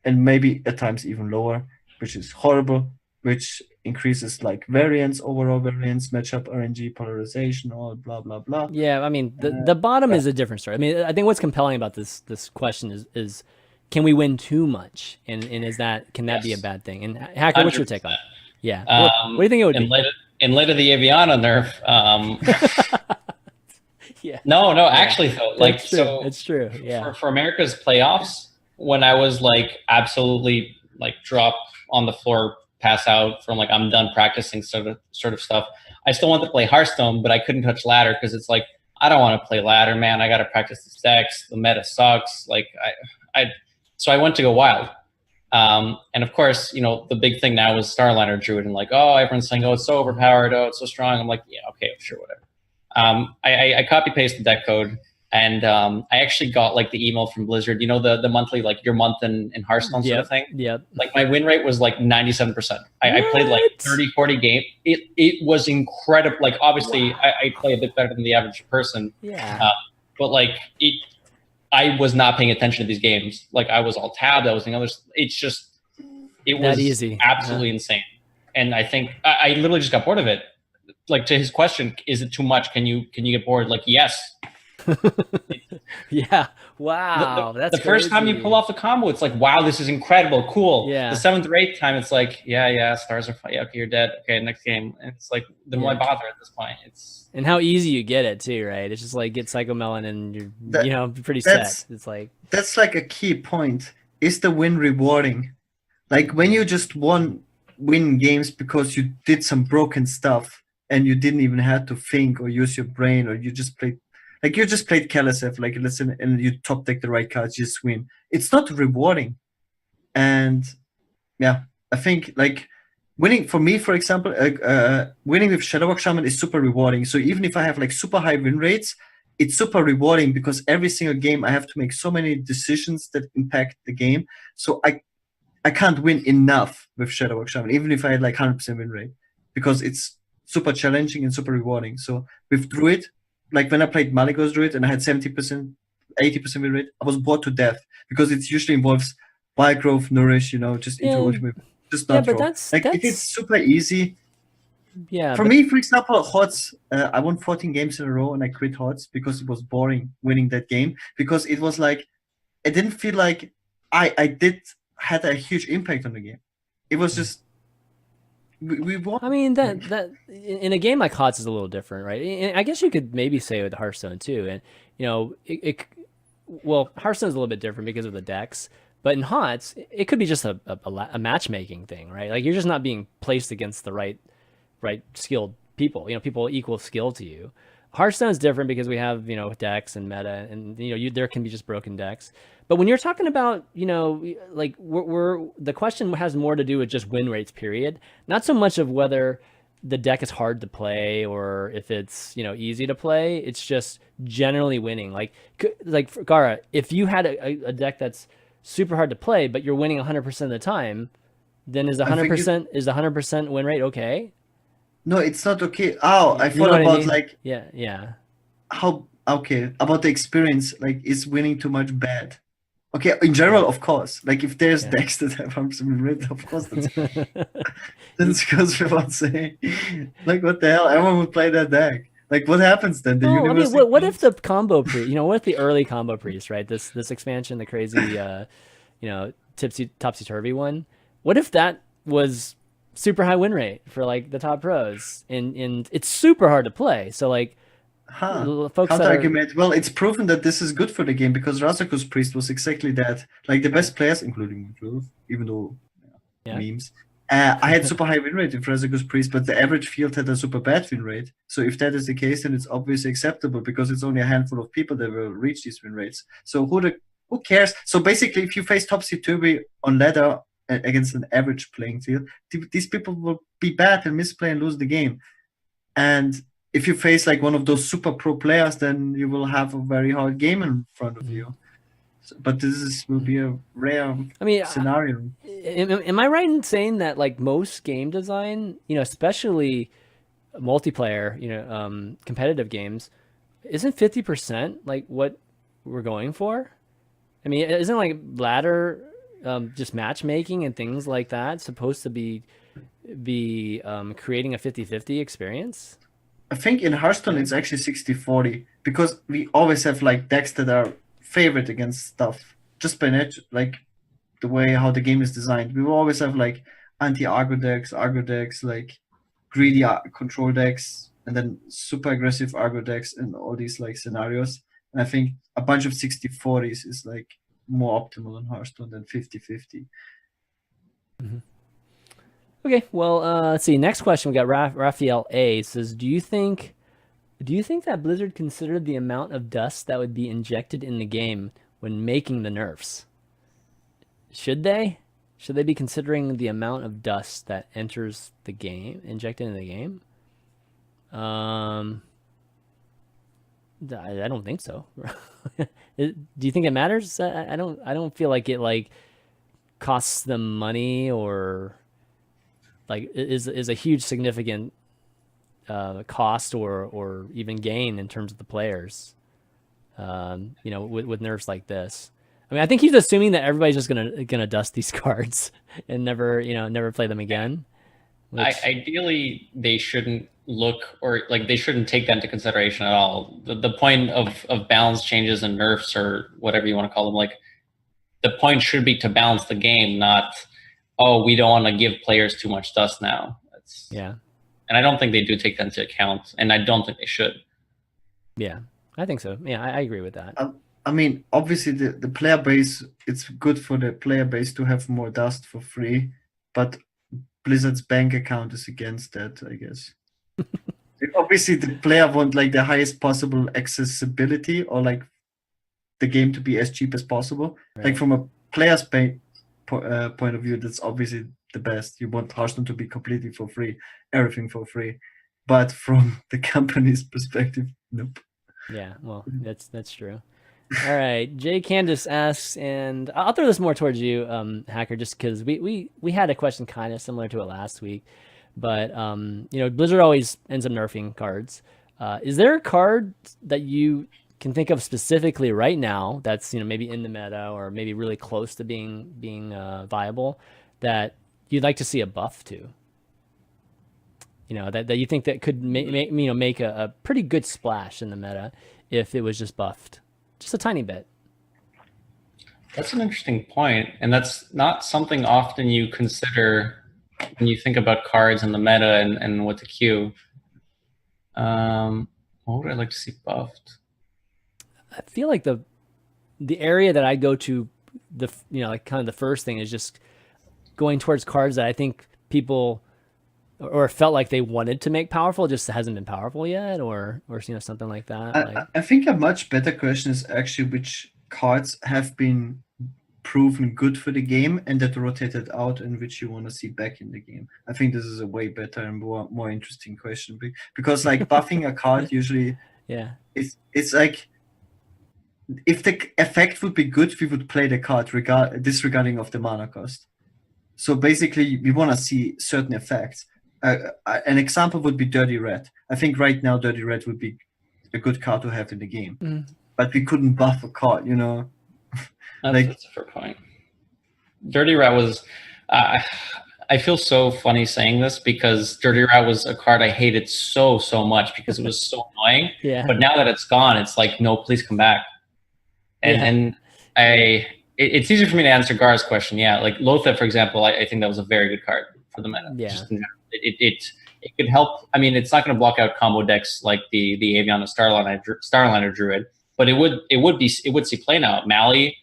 And maybe at times even lower, which is horrible, which increases like variance, overall variance, matchup RNG, polarization, all blah, blah, blah. Yeah, the bottom is a different story. I think what's compelling about this question is can we win too much? And can that be a bad thing? And Hacker, what's your take on it? Yeah. What do you think it would be? In light of the Aviana nerf, yeah. No, actually though, it's true. Yeah. For America's playoffs, when I was like absolutely like drop on the floor, pass out from like I'm done practicing sort of stuff, I still wanted to play Hearthstone, but I couldn't touch ladder because it's like I don't want to play ladder, man. I got to practice the decks. The meta sucks. Like so I went to go wild. And of course, the big thing now is Starliner Druid, and like, oh, everyone's saying, oh, it's so overpowered, oh, it's so strong. I'm like, yeah, okay, sure, whatever. I copy paste the deck code, and I actually got like the email from Blizzard, the monthly, like your month in Hearthstone sort of thing. Yep. Like my win rate was like 97%. I played like 30, 40 games. It was incredible. Like obviously I play a bit better than the average person. Yeah. But like I was not paying attention to these games. Like I was all tabbed. I was doing others. It was easy. Absolutely insane. And I think I literally just got bored of it. Like to his question, is it too much? Can you get bored? Like, yes. Yeah. Wow. That's the first time you pull off the combo, it's like, wow, this is incredible. Cool. Yeah. The 7th or 8th time, it's like, yeah, stars are fine. Yeah, okay, you're dead. Okay, next game. And it's like, then why bother at this point? And how easy you get it too, right? It's just like get Psychomelon and you're pretty set. It's like that's like a key point. Is the win rewarding? Like when you just win games because you did some broken stuff and you didn't even have to think or use your brain, or you just played Kalesev, like listen, and you top deck the right cards, you just win. It's not rewarding. And yeah, I think like winning for me, for example, winning with Shadowwalk Shaman is super rewarding. So even if I have like super high win rates, it's super rewarding because every single game I have to make so many decisions that impact the game. So I can't win enough with Shadowwalk Shaman, even if I had like 100% win rate, because it's super challenging and super rewarding. So with Druid, like when I played Maligos Druid and I had 70%, 80% win rate, I was bored to death because it usually involves wild growth, nourish, just into ultimate, just not but draw. that's if it's super easy. Yeah. For me, for example, HOTS, I won 14 games in a row and I quit HOTS because it was boring winning that game, because it was like, I didn't feel like I did had a huge impact on the game. It was just we won. I mean, that in a game like HOTS is a little different, right? And I guess you could maybe say with Hearthstone too. And you know, well, Hearthstone's a little bit different because of the decks. But in HOTS, it could be just a matchmaking thing, right? Like you're just not being placed against the right skilled people. You know, people equal skill to you. Hearthstone is different because we have, you know, decks and meta, and you know, there can be just broken decks. But when you're talking about, you know, like the question has more to do with just win rates, period. Not so much of whether the deck is hard to play or if it's, you know, easy to play. It's just generally winning. Like for Gaara, if you had a deck that's super hard to play, but you're winning 100% of the time, then is 100% win rate okay? No, it's not okay. Oh, I You know thought what I about mean? like Yeah. how okay about the experience. Like, is winning too much bad? Okay, in general, of course. Like, if there's decks that have 100% win rate, of course that's that goes without saying. Like, what the hell? Everyone would play that deck. Like, what happens then? The Oh, I universe. mean, what if the combo priest? You know, what if the early combo priest, right? This expansion, the crazy, you know, topsy turvy one. What if that was super high win rate for like the top pros, and it's super hard to play. So like, folks Counter argument. Well, it's proven that this is good for the game because Razaku's priest was exactly that. Like the best players, including myself, even though memes. I had super high win rate with Razaku's priest, but the average field had a super bad win rate. So if that is the case, then it's obviously acceptable because it's only a handful of people that will reach these win rates. So who cares? So basically, if you face topsy-turvy on ladder against an average playing field, these people will be bad and misplay and lose the game. And if you face like one of those super pro players, then you will have a very hard game in front of you. So, but this will be a rare scenario. Am I right in saying that like most game design, you know, especially multiplayer, you know, competitive games, isn't 50% like what we're going for? I mean, isn't like ladder just matchmaking and things like that supposed to be creating a 50-50 experience? I think in Hearthstone it's actually 60-40 because we always have like decks that are favored against stuff just by like the way how the game is designed. We will always have like anti-aggro decks, like greedy control decks, and then super aggressive aggro decks and all these like scenarios. And I think a bunch of 60-40s is like more optimal in Hearthstone than 50-50. Okay, well, let's see. Next question, we got Raphael A says, do you think that Blizzard considered the amount of dust that would be injected in the game when making the nerfs? Should they be considering the amount of dust that enters the game, injected into the game? I don't think so. Do you think it matters? I don't feel like it like costs them money or like is a huge significant cost or even gain in terms of the players. You know, with nerfs like this. I mean, I think he's assuming that everybody's just gonna dust these cards and never play them again. Ideally, they shouldn't look or like they shouldn't take that into consideration at all. The point of balance changes and nerfs or whatever you want to call them, like the point should be to balance the game, not we don't want to give players too much dust now. And I don't think they do take that into account, and I don't think they should. Yeah, I think so. Yeah, I agree with that. I mean, obviously the player base, it's good for the player base to have more dust for free, but Blizzard's bank account is against that, I guess. Obviously, the player want like the highest possible accessibility or like the game to be as cheap as possible. Right. Like from a player's point of view, that's obviously the best. You want Hearthstone to be completely for free, everything for free. But from the company's perspective, nope. Yeah, well, that's true. All right, Jay Candace asks, and I'll throw this more towards you, Hacker, just because we had a question kind of similar to it last week, but you know, Blizzard always ends up nerfing cards. Is there a card that you can think of specifically right now that's, you know, maybe in the meta or maybe really close to being viable that you'd like to see a buff to? You know, that you think that could make a pretty good splash in the meta if it was just buffed, just a tiny bit. That's an interesting point, and that's not something often you consider when you think about cards and the meta and what to queue. What would I like to see buffed? I feel like the area that I go to, like kind of the first thing is just going towards cards that I think people or felt like they wanted to make powerful, just hasn't been powerful yet, or something like that. I think a much better question is actually which cards have been proven good for the game and that rotated out and which you want to see back in the game. I think this is a way better and more interesting question, because like buffing a card usually, yeah, it's like if the effect would be good, we would play the card disregarding of the mana cost. So basically, we want to see certain effects. An example would be Dirty Red. I think right now Dirty Red would be a good card to have in the game, but we couldn't buff a card, That's a fair point. Dirty Rat was. I feel so funny saying this because Dirty Rat was a card I hated so much because it was so annoying. Yeah. But now that it's gone, it's like, no, please come back. And it's easier for me to answer Gaara's question. Yeah, like Lothar, for example, I think that was a very good card for the meta. Yeah. Just in general. It could help. I mean, it's not going to block out combo decks like the Aviana Starliner Druid, but it would see play now. Mali,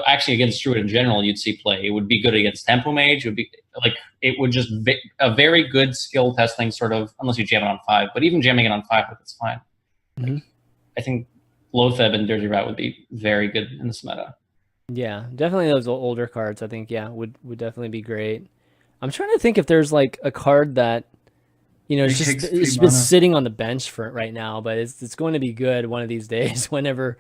actually against Druid in general, you'd see play. It would be good against Tempo Mage. It would just a very good skill testing sort of, unless you jam it on 5. But even jamming it on 5, it's fine. I think Lothar and Dirty Rat would be very good in this meta. Yeah, definitely those older cards. I think would definitely be great. I'm trying to think if there's like a card that it's been sitting on the bench for right now, but it's going to be good one of these days whenever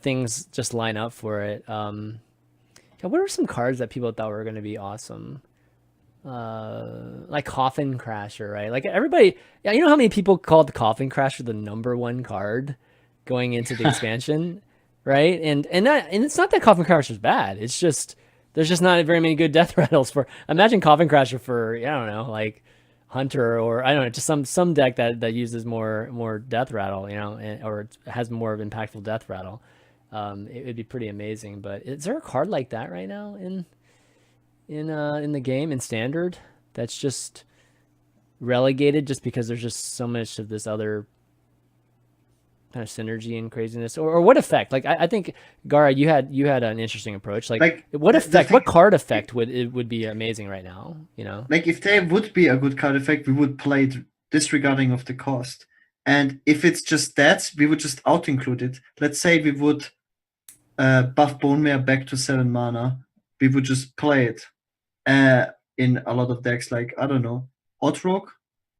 things just line up for it. What are some cards that people thought were going to be awesome? Like Coffin Crasher, right? Like everybody, how many people called the Coffin Crasher the #1 card going into the expansion, right? And it's not that Coffin Crasher is bad. It's just there's just not very many good death rattles for. Imagine Coffin Crasher for I don't know, like Hunter, or I don't know, just some deck that uses more death rattle, or has more of impactful death rattle. It would be pretty amazing. But is there a card like that right now in the game in Standard that's just relegated just because there's just so much of this other kind of synergy and craziness, or what effect? Like I think Gaara, you had an interesting approach. Like what effect? What card effect would be amazing right now? Like if there would be a good card effect, we would play it disregarding of the cost. And if it's just that, we would just out include it. Let's say we would buff Bone Mare back to 7 mana. We would just play it in a lot of decks. Like I don't know, Otrok,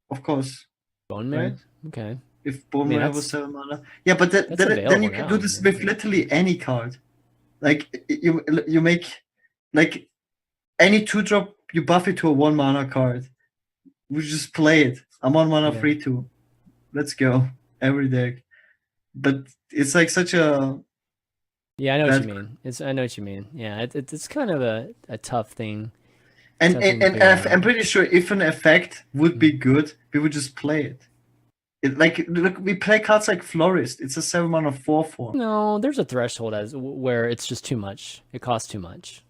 of course. Bone Mare, right? Okay. If Bone Mare was 7 mana, yeah, but then you can do this with literally any card. Like you make like any 2-drop, you buff it to a 1 mana card. We just play it. I'm 1 mana 3/2. Let's go every deck. But it's like such a I know what you mean. I know what you mean. Yeah, it's kind of a tough thing. And I'm pretty sure if an effect would be good, we would just play it. Look, we play cards like Florist. It's a 7 mana 4/4. No, there's a threshold where it's just too much. It costs too much.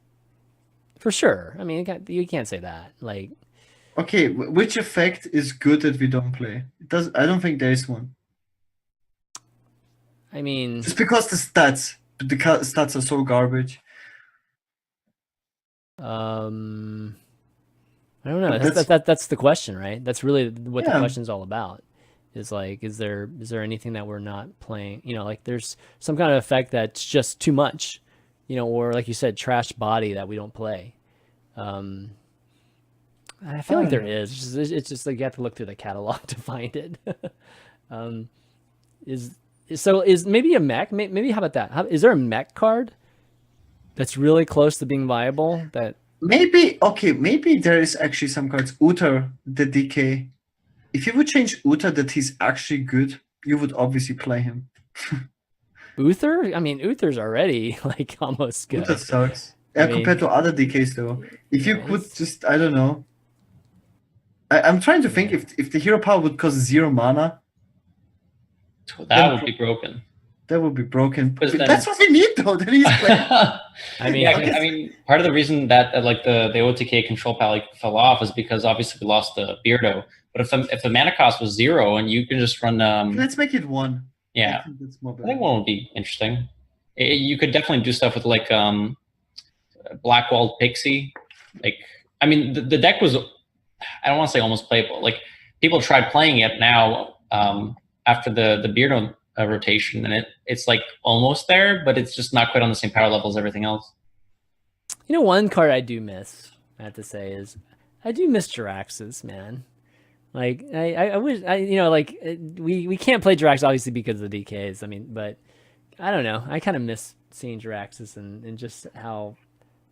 For sure. I mean, you can't say that. Like, okay, which effect is good that we don't play? I don't think there is one. I mean, just because the stats are so garbage. I don't know. That's the question, right? That's really what the question's all about. Is like, is there anything that we're not playing? Like there's some kind of effect that's just too much, or like you said, trash body that we don't play. I feel like there is. It's just like you have to look through the catalog to find it. Is maybe a mech? Maybe how about that? Is there a mech card that's really close to being viable? That maybe there is actually some cards. Uther, the DK. If you would change Uther that he's actually good, you would obviously play him. Uther? I mean, Uther's already like almost good. Uther sucks. Compared to other DKs though. If you could just, I don't know. I'm trying to think if the hero power would cost 0 mana. That would be broken. That would be broken. That's what we need though. Then he's playing. I mean, Yeah, I mean, part of the reason that like the OTK control pal fell off is because obviously we lost the Beardo. But if the mana cost was 0 and you can just run, Let's make it 1. yeah, I think that's more I think 1 would be interesting. You could definitely do stuff with like Blackwalled Pixie. Like, I mean, the deck was, I don't want to say almost playable. Like, people tried playing it now after the Beardo rotation, and it's like almost there, but it's just not quite on the same power level as everything else. You know, one card I do miss, I have to say, is I do miss Jiraxis, man. Like, I wish, you know, like, we can't play Jiraxis obviously because of the DKs. I mean, but I don't know. I kind of miss seeing Jiraxis and just how.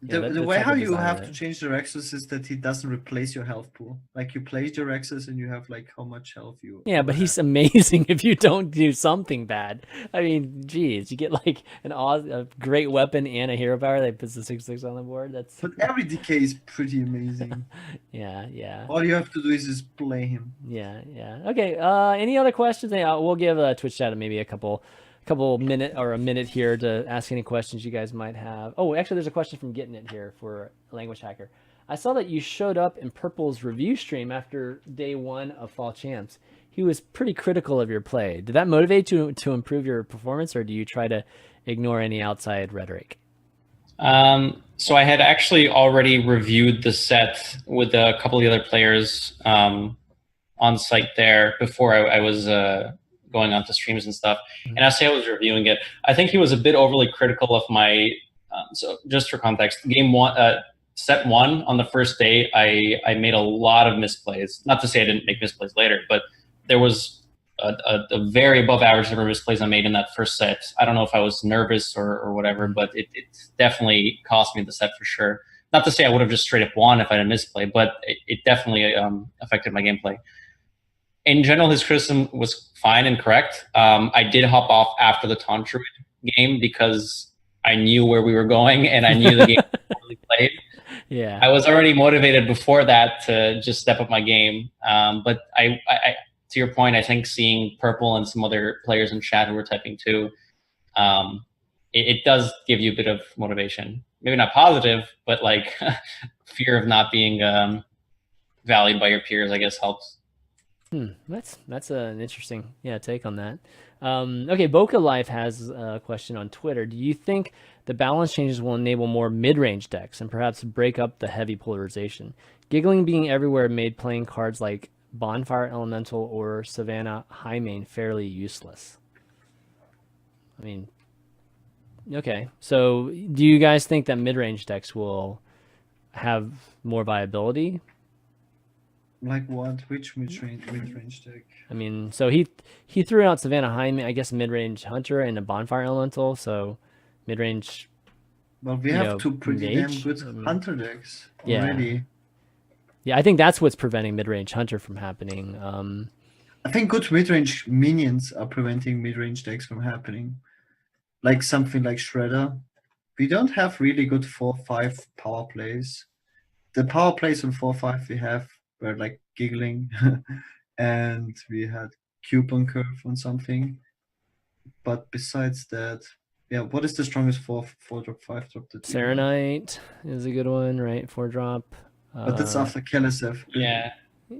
The way how you have to change the Rexus is that he doesn't replace your health pool. Like, you play the Rexus and you have like how much health you. Yeah, but he's amazing if you don't do something bad. I mean, geez, you get like a great weapon and a hero power that puts the 6/6 on the board. That's. But every DK is pretty amazing. Yeah. All you have to do is just play him. Yeah. Okay. Any other questions? We'll give Twitch chat maybe a couple a minute here to ask any questions you guys might have. Oh, actually, there's a question from Getting It here for LanguageHacker. I saw that you showed up in Purple's review stream after day 1 of Fall Champs. He was pretty critical of your play. Did that motivate you to improve your performance, or do you try to ignore any outside rhetoric? So I had actually already reviewed the set with a couple of the other players on site there before I was going on to streams and stuff. And as I was reviewing it, I think he was a bit overly critical of my, so just for context, set 1 on the first day, I made a lot of misplays. Not to say I didn't make misplays later, but there was a very above average number of misplays I made in that first set. I don't know if I was nervous or whatever, but it definitely cost me the set for sure. Not to say I would have just straight up won if I didn't misplay, but it definitely affected my gameplay. In general, his criticism was fine and correct. I did hop off after the Taunt Druid game because I knew where we were going and I knew the game was played. Yeah, I was already motivated before that to just step up my game. But I, to your point, I think seeing Purple and some other players in chat who were typing too, it does give you a bit of motivation. Maybe not positive, but like fear of not being valued by your peers, I guess, helps. That's an interesting take on that. Okay, Boca Life has a question on Twitter. Do you think the balance changes will enable more mid-range decks and perhaps break up the heavy polarization? Giggling being everywhere made playing cards like Bonfire Elemental or Savannah High Main fairly useless. I mean, okay. So do you guys think that mid-range decks will have more viability? Like what? Which mid-range deck? I mean, so he threw out Savannah High Main, I guess mid-range Hunter and a Bonfire Elemental, so mid-range. Well, we have 2 pretty damn good Hunter decks already. Yeah, I think that's what's preventing mid-range Hunter from happening. I think good mid-range minions are preventing mid-range decks from happening. Like something like Shredder. We don't have really good 4/5 power plays. The power plays on 4/5 we have were like Giggling, and we had Coupon Curve on something. But besides that, yeah, what is the strongest 4-drop, 5-drop? Serenite is a good one, right? 4-drop. But that's after Kelesev. Yeah,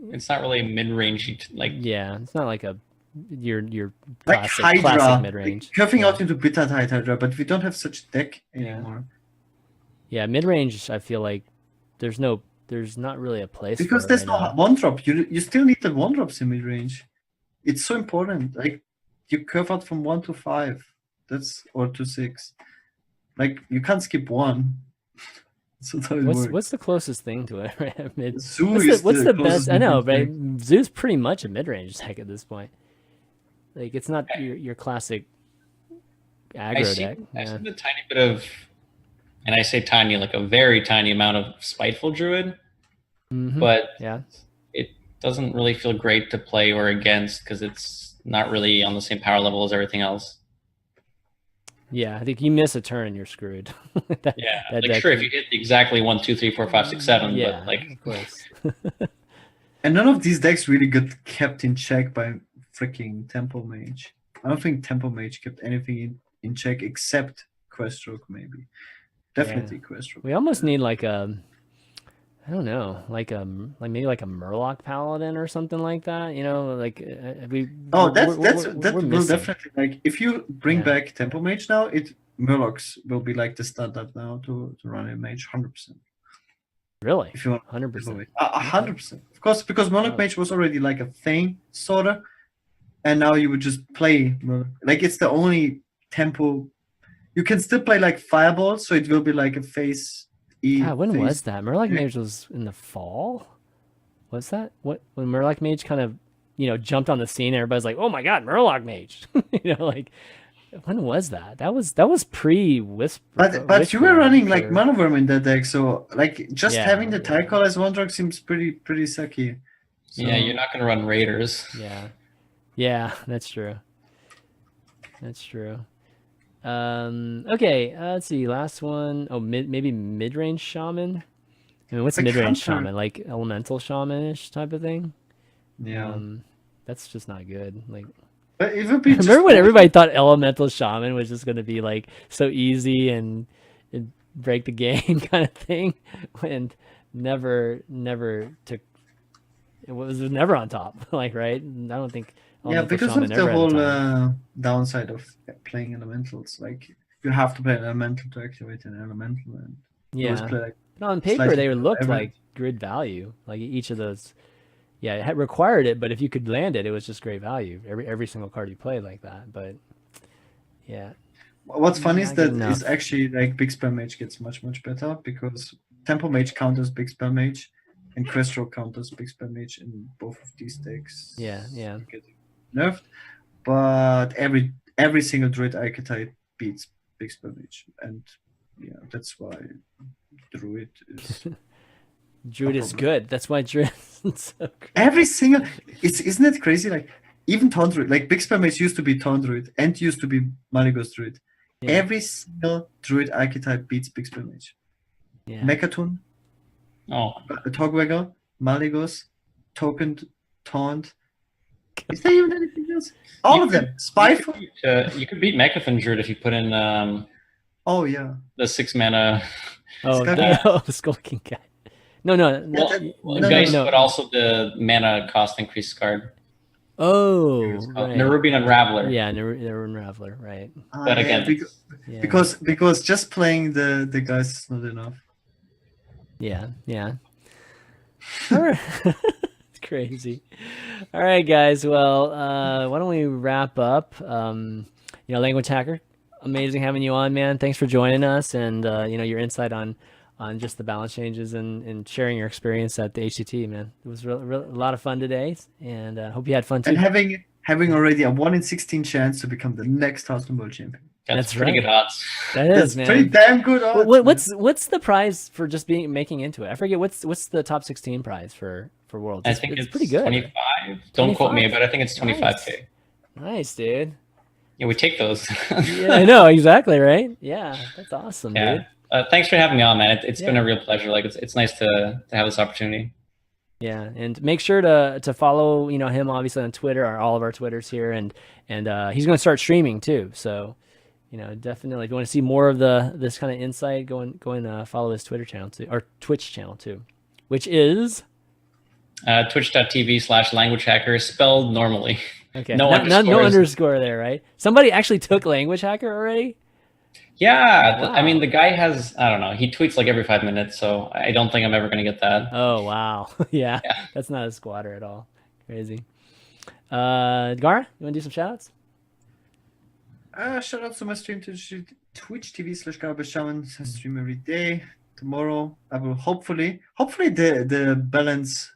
it's not really mid-range. Like, yeah, it's not like your like classic Hydra, mid-range. Curving out into Bitter Hydra, but we don't have such deck anymore. Yeah, mid-range, I feel like there's not really a place because for there's it no right now. 1-drop. You still need the 1-drops in mid-range. It's so important. Like, you curve out from 1 to 5, or to 6. Like, you can't skip 1. So what's the closest thing to it? Right? What's the best? I know, but Zoo's pretty much a mid-range deck at this point. Like, it's not your classic aggro deck. I see a tiny bit of, and I say tiny, like a very tiny amount of Spiteful Druid, but it doesn't really feel great to play or against because it's not really on the same power level as everything else. Yeah, I think you miss a turn and you're screwed. That sure, if you hit exactly 1, 2, 3, 4, 5, 6, 7, but like, of course. And none of these decks really got kept in check by freaking Tempo Mage. I don't think Tempo Mage kept anything in check except Queststroke, maybe. Definitely Questro. We almost need like a, I don't know, like maybe like a Murloc Paladin or something like that. You know, like That we're will missing. definitely, like, if you bring back Tempo Mage now, Murlocs will be like the standard now to run a mage 100%. Really? If you want 100%. 100%. Of course, because Murloc Mage was already like a thing, sorta, and now you would just play Murloc. Like, it's the only tempo. You can still play like Fireball, so it will be like a phase E. God, when phase was that? Murloc E. Mage was in the fall? Was that when Murloc Mage kind of, jumped on the scene? Everybody's like, "Oh my God, Murloc Mage!" Like, when was that? That was pre-Whisper. But you were running like Mana Worm in that deck, so like just having the Tycol as one drug seems pretty sucky. So, yeah, you're not gonna run Raiders. Yeah, that's true. That's true. Okay, let's see. Last one. Oh, maybe mid-range shaman. I mean, what's like mid-range Hunter. shaman? Like elemental shamanish type of thing? Yeah. That's just not good. Like, but it would be. remember when everybody thought elemental shaman was just gonna be like so easy and break the game kind of thing, and never took. It was never on top. Like, right? I don't think. Yeah, because of the whole downside of playing elementals. Like, you have to play an elemental to activate an elemental, and but on paper they would look like grid value. Like each of those, it had required it, but if you could land it, it was just great value. Every single card you played like that. But yeah. What's funny is that it's actually like Big Spell Mage gets much better, because Tempo Mage counters Big Spell Mage, and Questro counters Big Spell Mage in both of these decks. Yeah. Nerfed, but every single druid archetype beats Big Spell Mage, and that's why druid is druid is good. That's why druid is so great. Every single isn't it crazy? Like, even Taunt Druid, like Big Spell Mage used to be Taunt Druid and used to be Malygos Druid. Every single druid archetype beats Big Spell Mage. Mechatun, Togwagger, Malygos, Token, Taunt. Is there even anything else? All of them. Spyful. You could beat Mechathan Druid if you put in the 6 mana. The Skull King guy. No. Geist, but also the mana cost increase card. Oh, right. Nerubian Unraveler. Yeah, Nerubian Unraveler, right. But again, because just playing the Geist is not enough. Yeah. All right. Crazy. All right, guys. Well, why don't we wrap up? LanguageHacker, amazing having you on, man. Thanks for joining us, and your insight on just the balance changes and sharing your experience at the HCT, man. It was a lot of fun today, and hope you had fun too. And having already a 1 in 16 chance to become the next Hearthstone World Champion. That's pretty good odds. That's man. Pretty damn good odds. What's the prize for just making into it? I forget what's the top 16 prize for Worlds. I think it's pretty good. 25. 25? Don't quote me, but I think it's 25K. Nice, dude. Yeah, we take those. Yeah, I know, exactly, right? Yeah, that's awesome, dude. Thanks for having me on, man. It's been a real pleasure. Like, it's nice to have this opportunity. Yeah, and make sure to follow him obviously on Twitter, or all of our Twitters here, and he's going to start streaming too. So definitely, if you want to see more of this kind of insight, go and follow his Twitter channel too, or Twitch channel too, which is twitch.tv/LanguageHacker, spelled normally. Okay, no underscore there, right? Somebody actually took LanguageHacker already. Yeah, wow. I mean, the guy has, I don't know, he tweets like every 5 minutes, so I don't think I'm ever going to get that. Oh, wow. Yeah, that's not a squatter at all. Crazy. Gaara, you want to do some shout outs? Shout out to my stream to Twitch TV/GaaraShaman. I stream every day. Tomorrow I will hopefully the balance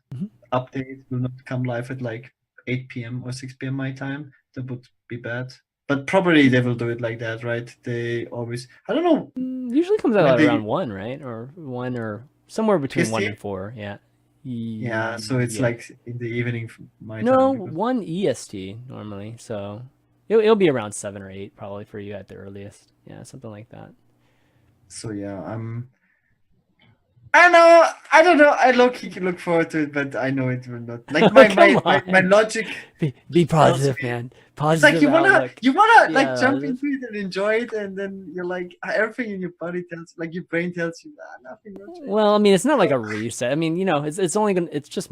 update will not come live at like 8 p.m. or 6 p.m. my time. That would be bad. But probably they will do it like that, right? They always, I don't know. Usually comes out around 1, right? Or 1 or somewhere between 1 and 4. Yeah. Yeah, so it's like in the evening my time. No, 1 EST normally. So it'll be around 7 or 8 probably for you at the earliest. Yeah, something like that. So yeah, I I don't know. I low-key can look forward to it, but I know it will not. Like my logic. Be positive, man. Positive. It's like you wanna like jump Yeah. into it and enjoy it, and then you're like everything in your body tells, like your brain tells you, nothing. No change. Well, I mean, it's not like a reset. I mean, it's only gonna, it's just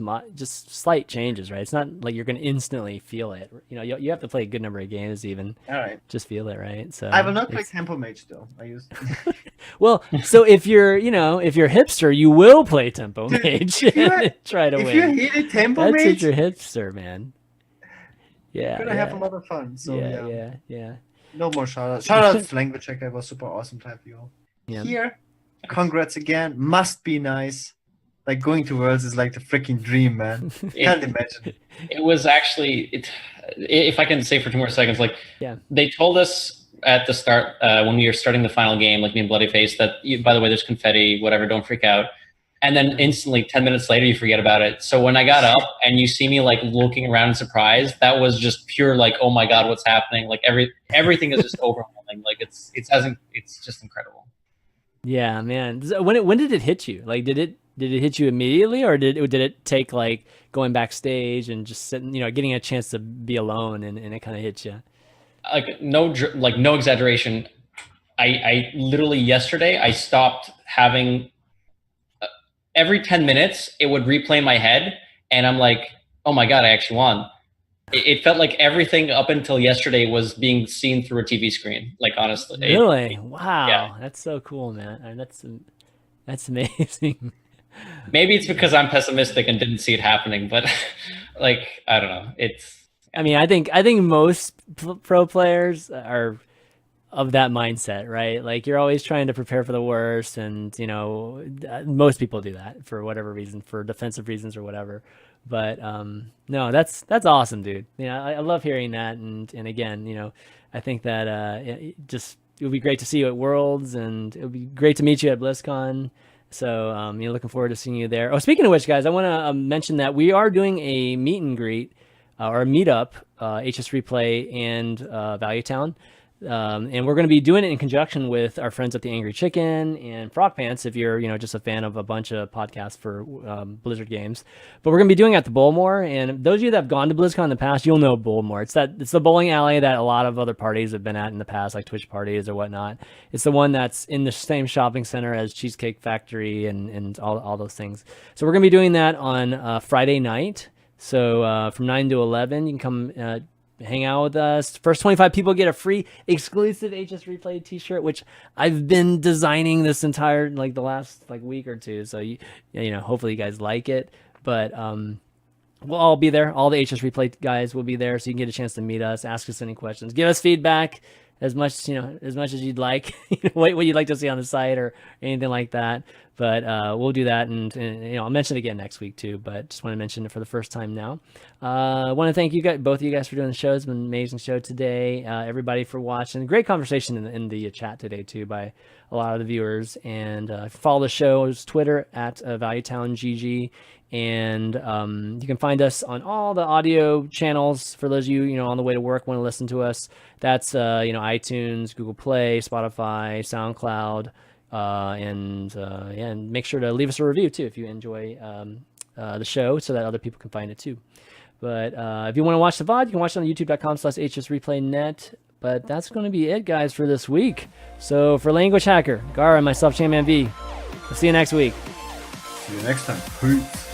slight changes, right? It's not like you're gonna instantly feel it. You have to play a good number of games to even All right. just feel it, right? So I will not play Tempo Mage though. I use. Well, so if you're hipster, you will play Tempo Mage. Try to win. If you hate it, Tempo That's Mage, if you're hipster, man. Yeah. you're gonna have a lot of fun. So yeah. No more shoutouts. Shoutouts to LanguaHacker. It was super awesome to have you all here. Congrats again. Must be nice. Like going to Worlds is like the freaking dream, man. Can't imagine. It was actually, if I can say for 2 more seconds, like they told us at the start when we were starting the final game, like me and Bloodyface, that by the way, there's confetti, whatever, don't freak out. And then instantly, 10 minutes later, you forget about it. So when I got up and you see me like looking around in surprise, that was just pure like, oh my god, what's happening? Like everything is just overwhelming. Like it's just incredible. Yeah, man. When did it hit you? Like, did it hit you immediately, or did it take like going backstage and just sitting, getting a chance to be alone and it kind of hit you? Like no exaggeration. I literally yesterday I stopped having. Every 10 minutes, it would replay in my head, and I'm like, oh my god, I actually won. It felt like everything up until yesterday was being seen through a TV screen. Like, honestly. Really? Wow. Yeah. That's so cool, man. I mean, that's amazing. Maybe it's because I'm pessimistic and didn't see it happening, but like, I don't know. I mean, I think most pro players are of that mindset, right? Like you're always trying to prepare for the worst, and most people do that for whatever reason, for defensive reasons or whatever. But no, that's awesome, dude. I love hearing that, and again, I think that it would be great to see you at Worlds, and it would be great to meet you at BlizzCon. So looking forward to seeing you there. Oh, speaking of which, guys, I want to mention that we are doing a meet and greet or a meetup, HS Replay and Value Town. And we're going to be doing it in conjunction with our friends at the Angry Chicken and Frog Pants, if you're just a fan of a bunch of podcasts for Blizzard games. But we're going to be doing it at the Bullmore, and those of you that have gone to BlizzCon in the past, you'll know Bullmore. It's the bowling alley that a lot of other parties have been at in the past, like Twitch parties or whatnot. It's the one that's in the same shopping center as Cheesecake Factory and all those things. So we're going to be doing that on Friday night. So from 9 to 11, you can come hang out with us. First 25 people get a free exclusive HS Replay t-shirt, which I've been designing this entire the last week or two. So hopefully you guys like it. But we'll all be there. All the HS Replay guys will be there, so you can get a chance to meet us, ask us any questions, give us feedback as much as you'd like, what you'd like to see on the site or anything like that. But we'll do that, and I'll mention it again next week too. But just want to mention it for the first time now. I want to thank you guys, both of you guys, for doing the show. It's been an amazing show today. Everybody for watching. Great conversation in the chat today too by a lot of the viewers. And follow the show's Twitter at ValueTownGG. And you can find us on all the audio channels for those of you on the way to work want to listen to us. That's iTunes, Google Play, Spotify, SoundCloud. And make sure to leave us a review too if you enjoy the show, so that other people can find it too. But if you want to watch the VOD, you can watch it on youtube.com/hsreplaynet. But that's going to be it, guys, for this week. So for LanguageHacker, Gaara, and myself, ChanmanV, we'll see you next week. See you next time. Peace.